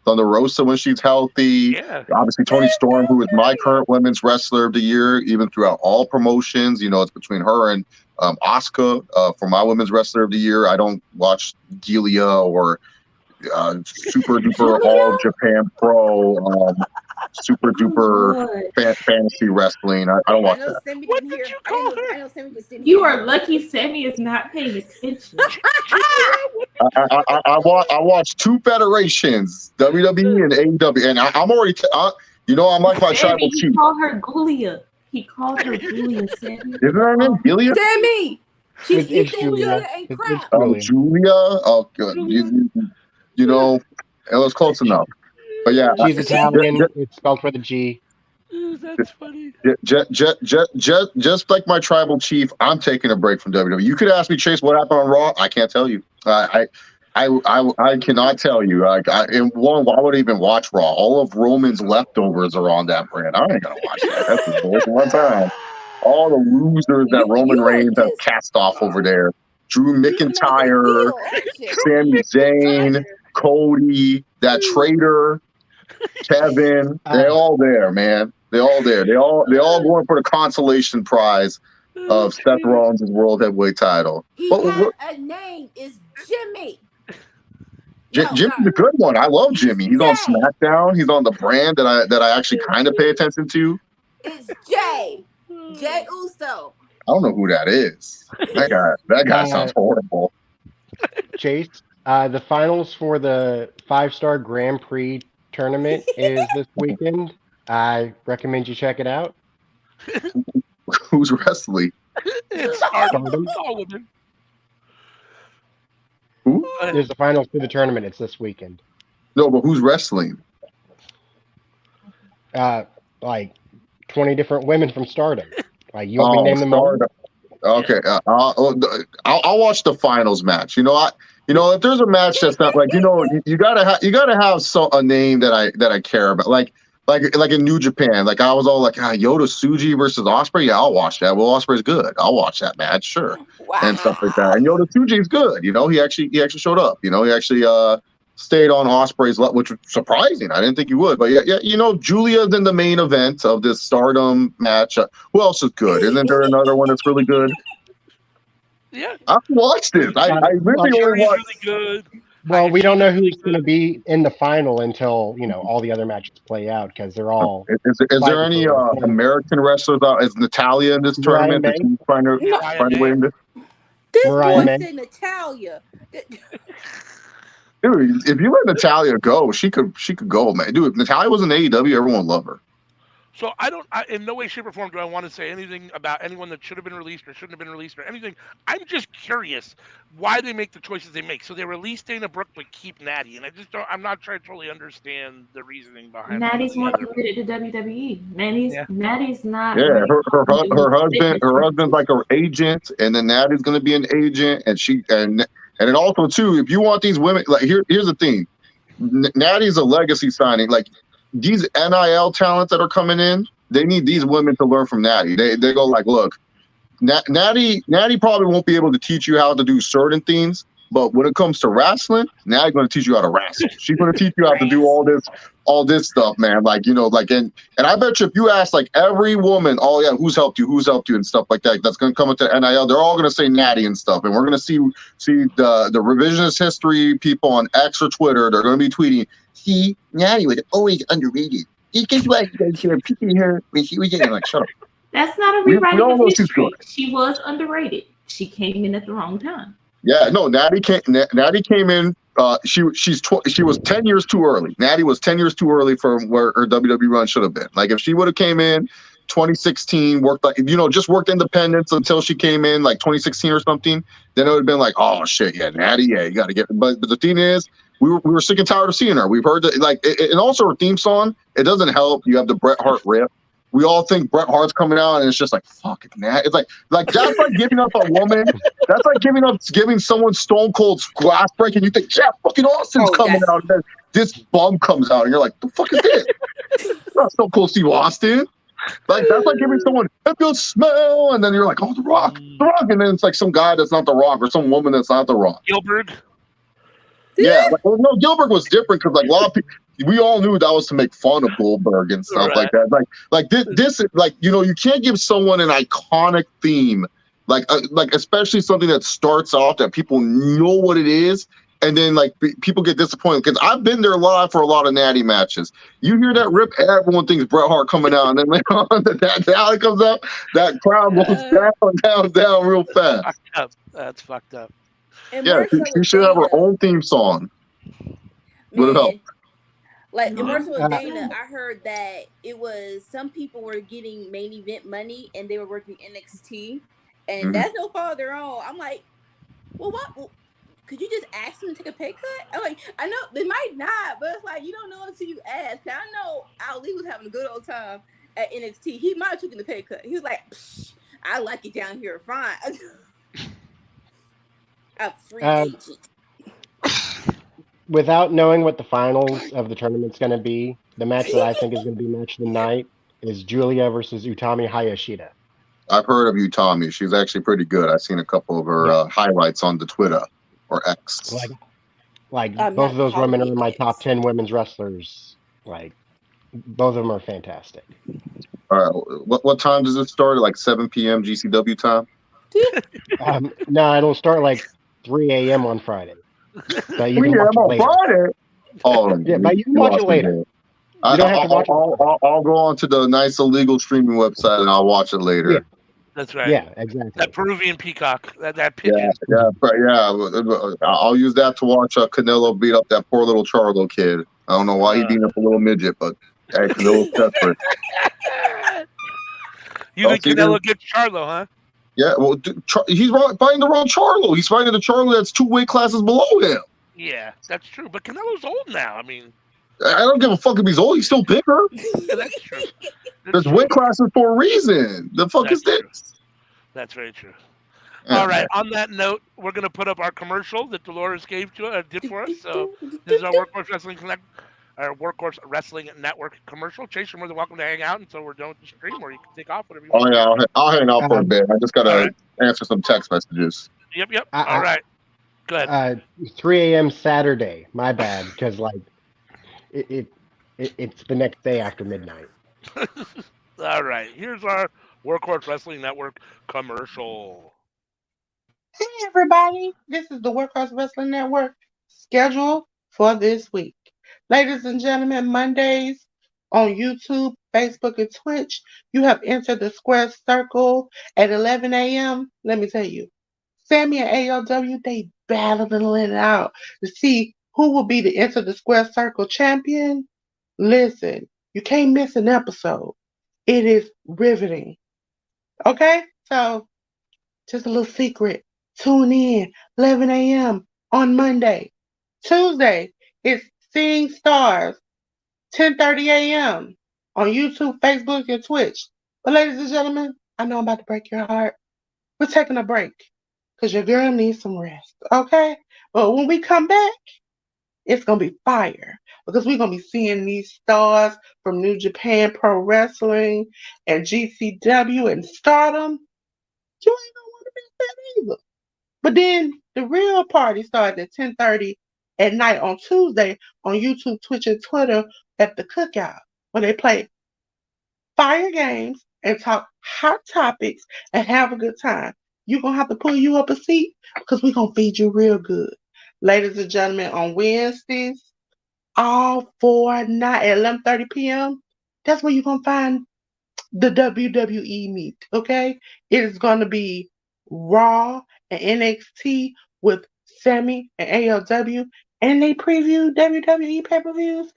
Speaker 5: Thunder Rosa when she's healthy.
Speaker 2: Yeah.
Speaker 5: Obviously Toni Storm, who is my current women's wrestler of the year, even throughout all promotions. You know, it's between her and Asuka for my women's wrestler of the year. I don't watch Gilia or Super Duper All Japan Pro, Super Duper fantasy wrestling. I don't watch that.
Speaker 2: What did you call her?
Speaker 4: You are lucky Sammy is not paying attention.
Speaker 5: I watch two federations, WWE and AEW, and I'm already. I'm like my tribal chief.
Speaker 4: He called her Gulia. Sammy.
Speaker 5: Isn't her name Gilia?
Speaker 1: Sammy!
Speaker 3: It's Julia.
Speaker 1: Ain't crap.
Speaker 5: Oh, Julia. Oh, good. You know, it was close enough. But yeah,
Speaker 3: she's Italian. It's spelled for the G.
Speaker 2: That's funny.
Speaker 5: Just like my tribal chief, I'm taking a break from WWE. You could ask me, Chase, what happened on Raw? I can't tell you. I cannot tell you. Why would I even watch Raw? All of Roman's leftovers are on that brand. I ain't gonna watch that. That's the first one time. All the losers that Roman Reigns has cast off over there. Drew McIntyre, Sami Zayn, Cody, that traitor, Kevin, they're all there, man. They're all there. They all going for the consolation prize of Seth Rollins' World Heavyweight title.
Speaker 1: He has a name. It's Jimmy. No,
Speaker 5: Jimmy's
Speaker 1: no.
Speaker 5: a good one. I love Jimmy. He's on
Speaker 1: Jay.
Speaker 5: SmackDown. He's on the brand that I actually kind of pay attention to.
Speaker 1: It's Jay. Jay Uso.
Speaker 5: I don't know who that is. That guy sounds horrible.
Speaker 3: Chase, the finals for the 5-star Grand Prix tournament is this weekend. I recommend you check it out.
Speaker 5: Who's wrestling?
Speaker 2: It's
Speaker 3: Stardom.
Speaker 2: Solomon.
Speaker 5: Who?
Speaker 3: There's the finals for the tournament. It's this weekend.
Speaker 5: No, but who's wrestling?
Speaker 3: Like 20 different women from Stardom. Like you want me to name them all?
Speaker 5: Okay, I'll watch the finals match. If there's a match that's not like you gotta have a name that I care about. Like in New Japan, like I was all like Yota Tsuji versus Ospreay. Yeah, I'll watch that. Well, Ospreay's good. I'll watch that match, sure, and stuff like that. And Yota Tsuji's good. He actually showed up. He actually stayed on Ospreay's level, which was surprising. I didn't think he would, but yeah. Julia's in the main event of this Stardom match. Who else is good? Isn't there another one that's really good?
Speaker 2: Yeah,
Speaker 5: I've watched this. I really only
Speaker 2: Jerry's
Speaker 5: watched.
Speaker 2: really good.
Speaker 3: Well, we don't know who's going to be in the final until all the other matches play out because they're all.
Speaker 5: Is there any American wrestlers out? Is Natalia in this tournament? Is she trying to win this?
Speaker 1: This
Speaker 3: Mariah
Speaker 1: boy
Speaker 3: May.
Speaker 1: said Natalia.
Speaker 5: Dude, if you let Natalia go, she could go, man. Dude, if Natalia was in AEW, everyone would love her.
Speaker 2: So in no way, shape, or form do I want to say anything about anyone that should have been released or shouldn't have been released or anything. I'm just curious why they make the choices they make. So they release Dana Brooke but keep Natty, and I'm not trying to totally understand the reasoning behind.
Speaker 4: Natty's more committed to WWE. Natty's not.
Speaker 5: Yeah, her husband's like her agent, and then Natty's gonna be an agent, and then also too, if you want these women, like here's the thing, Natty's a legacy signing, like. These NIL talents that are coming in, they need these women to learn from Natty. They go like, look, Natty probably won't be able to teach you how to do certain things, but when it comes to wrestling, Natty's going to teach you how to wrestle. She's going to teach you how to do all this stuff, man. Like, and I bet you if you ask like every woman, oh yeah, who's helped you and stuff like that, that's going to come into NIL, they're all going to say Natty and stuff. And we're going to see the revisionist history people on X or Twitter, they're going to be tweeting, see, Natty was always underrated. Guess what? You guys were picking her when she was in. Like, shut up.
Speaker 4: That's not a rewriting of history. She was underrated. She came in at the wrong time.
Speaker 5: Yeah, no, Natty came in. She was 10 years too early. Natty was 10 years too early for where her WWE run should have been. Like if she would have came in 2016, worked just worked independence until she came in like 2016 or something, then it would have been like, oh shit, yeah, Natty, yeah, you got to get. But the thing is, we were sick and tired of seeing her. We've heard that and also her theme song. It doesn't help. You have the Bret Hart rip. We all think Bret Hart's coming out, and it's just like fuck it, Nat. It's like that's like giving up a woman. That's like giving someone Stone Cold's glass break, and you think fucking Austin's coming out, and then this bum comes out, and you're like, the fuck is this? It's not Stone Cold Steve Austin. Like that's like giving someone a good smell, and then you're like, oh, The Rock, and then it's like some guy that's not The Rock or some woman that's not The Rock.
Speaker 2: Gilbert.
Speaker 5: Yeah, no, Gilbert was different because like a lot of people, we all knew that was to make fun of Goldberg and stuff like that. Like this, like you can't give someone an iconic theme, like especially something that starts off that people know what it is, and then like people get disappointed because I've been there live for a lot of Natty matches. You hear that rip, everyone thinks Bret Hart coming out, and then later on that Natty comes out, that crowd goes down real fast.
Speaker 2: That's fucked up.
Speaker 1: And
Speaker 5: yeah, she should have her own theme song. Would have helped.
Speaker 1: Like in Mercer with Dana, I heard that it was some people were getting main event money and they were working NXT, and that's no fault of their own. I'm like, well, what? Well, could you just ask them to take a pay cut? I'm like, I know they might not, but it's like you don't know until you ask. I know Ali was having a good old time at NXT. He might have taken the pay cut. He was like, I like it down here, fine. A free agent.
Speaker 3: Without knowing what the finals of the tournament's going to be, the match that I think is going to be match of the night is Julia versus Utami Hayashida.
Speaker 5: I've heard of Utami. She's actually pretty good. I've seen a couple of her highlights on the Twitter or X.
Speaker 3: Like both of those women are in my top 10 women's wrestlers. Like both of them are fantastic.
Speaker 5: All right. What time does it start? Like 7 p.m. GCW time?
Speaker 3: No, it'll start like 3 a.m. on Friday. So you
Speaker 5: Oh,
Speaker 3: can
Speaker 5: yeah,
Speaker 3: watch
Speaker 5: I'm
Speaker 3: it
Speaker 5: on
Speaker 3: later.
Speaker 5: Friday. Oh,
Speaker 3: Yeah, but you can
Speaker 5: you
Speaker 3: watch
Speaker 5: lost
Speaker 3: it
Speaker 5: me
Speaker 3: later.
Speaker 5: there.
Speaker 3: You don't have to watch it.
Speaker 5: I'll go on to the nice illegal streaming website and I'll watch it later.
Speaker 3: Yeah.
Speaker 2: That's right.
Speaker 3: Yeah, exactly.
Speaker 2: That Peruvian peacock, that
Speaker 5: Yeah,
Speaker 2: pigeon.
Speaker 5: I'll use that to watch Canelo beat up that poor little Charlo kid. I don't know why he
Speaker 2: Uh,
Speaker 5: beat up a little midget, but hey, Canelo's desperate.
Speaker 2: you
Speaker 5: Oh,
Speaker 2: think
Speaker 5: see, there.
Speaker 2: Canelo gets Charlo, huh?
Speaker 5: Yeah, well, he's fighting the wrong Charlo. He's fighting the Charlo that's 2 weight classes below him.
Speaker 2: Yeah, that's true. But Canelo's old now. I mean,
Speaker 5: I don't give a fuck if he's old. He's still bigger.
Speaker 2: yeah, that's true. That's
Speaker 5: There's
Speaker 2: true.
Speaker 5: weight classes for a reason. The fuck
Speaker 2: That's
Speaker 5: is this?
Speaker 2: true. That's very true.
Speaker 5: Yeah,
Speaker 2: All right.
Speaker 5: man.
Speaker 2: On that note, we're gonna put up our commercial that Dolores did for us. So this is our Workhorse Wrestling Connect, our Workhorse Wrestling Network commercial. Chase, you're more than welcome to hang out until we're done with the stream, or you can take off whatever you
Speaker 5: Oh
Speaker 2: want.
Speaker 5: yeah, I'll hang out for a bit. I just
Speaker 2: All
Speaker 5: gotta
Speaker 2: right.
Speaker 5: answer some text messages.
Speaker 2: Yep.
Speaker 3: I,
Speaker 2: All
Speaker 3: I,
Speaker 2: right. Go ahead.
Speaker 3: 3 a.m. Saturday. My bad, because like it's the next day after midnight.
Speaker 2: All right. Here's our Workhorse Wrestling Network commercial.
Speaker 6: Hey everybody, this is the Workhorse Wrestling Network schedule for this week. Ladies and gentlemen, Mondays on YouTube, Facebook, and Twitch, you have entered the square circle at 11 a.m. Let me tell you, Sammy and ALW, they battling it out to see who will be the Enter the Square Circle champion. Listen, you can't miss an episode. It is riveting. Okay? So, just a little secret. Tune in 11 a.m. on Monday. Tuesday, it's Seeing Stars, 10:30 a.m. on YouTube, Facebook, and Twitch. But ladies and gentlemen, I know I'm about to break your heart. We're taking a break because your girl needs some rest, okay? But when we come back, it's going to be fire because we're going to be seeing these stars from New Japan Pro Wrestling and GCW and Stardom. You ain't going to want to miss that either. But then the real party starts at 10:30 at night on Tuesday on YouTube, Twitch, and Twitter at the Cookout, where they play fire games and talk hot topics and have a good time. You're going to have to pull you up a seat because we're going to feed you real good. Ladies and gentlemen, on Wednesdays, all 4 night at 11:30 p.m., that's where you're going to find the WWE meet, okay? It is going to be Raw and NXT with Sammy and ALW, and they preview WWE pay-per-views.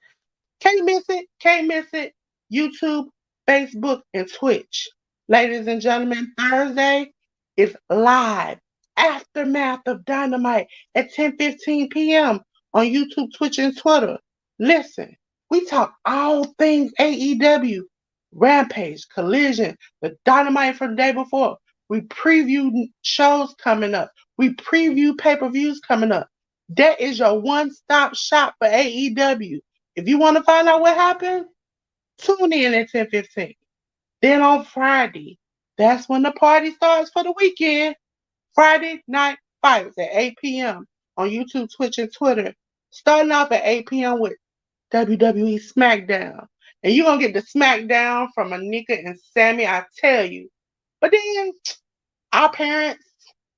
Speaker 6: Can't miss it. Can't miss it. YouTube, Facebook, and Twitch. Ladies and gentlemen, Thursday is live aftermath of Dynamite at 10:15 p.m. on YouTube, Twitch, and Twitter. Listen, we talk all things AEW, Rampage, Collision, the Dynamite from the day before. We preview shows coming up. We preview pay-per-views coming up. That is your one-stop shop for AEW. If you want to find out what happened, tune in at 10:15. Then on Friday, that's when the party starts for the weekend. Friday Night Fights at 8 p.m. on YouTube, Twitch, and Twitter. Starting off at 8 p.m. with WWE SmackDown. And you're going to get the SmackDown from Anika and Sammy, I tell you. But then our parents,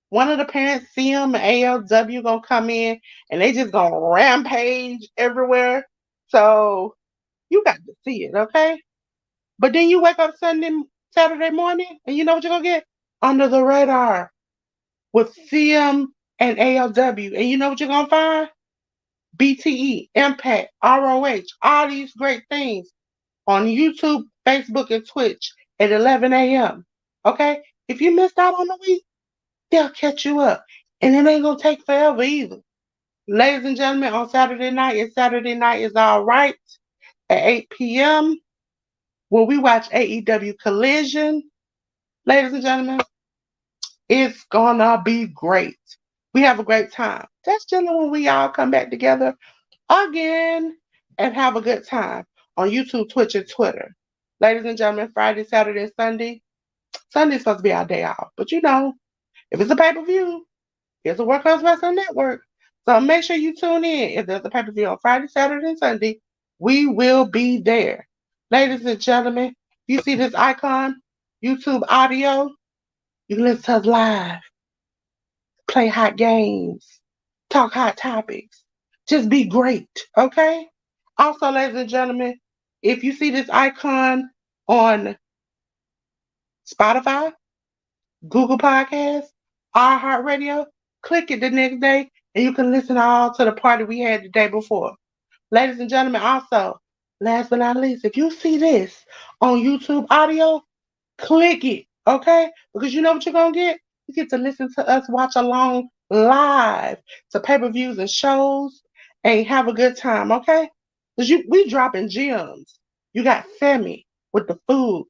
Speaker 6: one of the parents, CM and ALW, going to come in and they just going to rampage everywhere. So you got to see it, okay? But then you wake up Saturday morning, and you know what you're gonna get? Under the radar with CM and ALW. And you know what you're gonna find? BTE, Impact, ROH, all these great things on YouTube, Facebook, and Twitch at 11 a.m. Okay? If you missed out on the week, they'll catch you up. And it ain't gonna take forever either. Ladies and gentlemen, on Saturday night, it's Saturday Night is All Right at 8 p.m. where we watch AEW Collision. Ladies and gentlemen, it's gonna be great. We have a great time. That's generally when we all come back together again and have a good time on YouTube, Twitch, and Twitter. Ladies and gentlemen, Friday, Saturday, Sunday. Sunday's supposed to be our day off. But you know, if it's a pay-per-view, it's a Workhouse Wrestling Network. So make sure you tune in. If there's a pay-per-view on Friday, Saturday, and Sunday, we will be there. Ladies and gentlemen, you see this icon, YouTube audio, you can listen to us live, play hot games, talk hot topics. Just be great, okay? Also, ladies and gentlemen, if you see this icon on Spotify, Google Podcasts, iHeartRadio, click it the next day and you can listen all to the party we had the day before. Ladies and gentlemen, also, last but not least, if you see this on YouTube audio, click it, okay? Because you know what you're gonna get? You get to listen to us watch along live to pay-per-views and shows and have a good time, okay? Because we dropping gems. You got Femi with the food,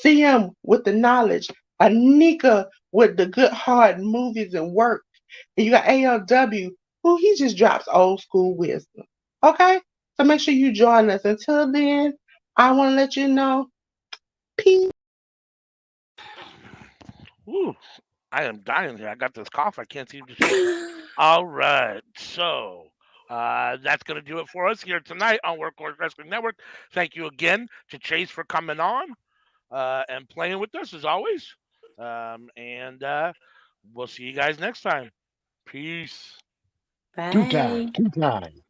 Speaker 6: CM with the knowledge, Anika with the good hard movies and work. And you got ALW, who he just drops old school wisdom. Okay? So make sure you join us. Until then, I want to let you know, peace.
Speaker 2: Ooh, I am dying here. I got this cough. I can't seem to shake. All right. So that's going to do it for us here tonight on Workhorse Wrestling Network. Thank you again to Chase for coming on and playing with us as always. And we'll see you guys next time. Peace.
Speaker 3: Two time,
Speaker 1: Bye.
Speaker 3: two time.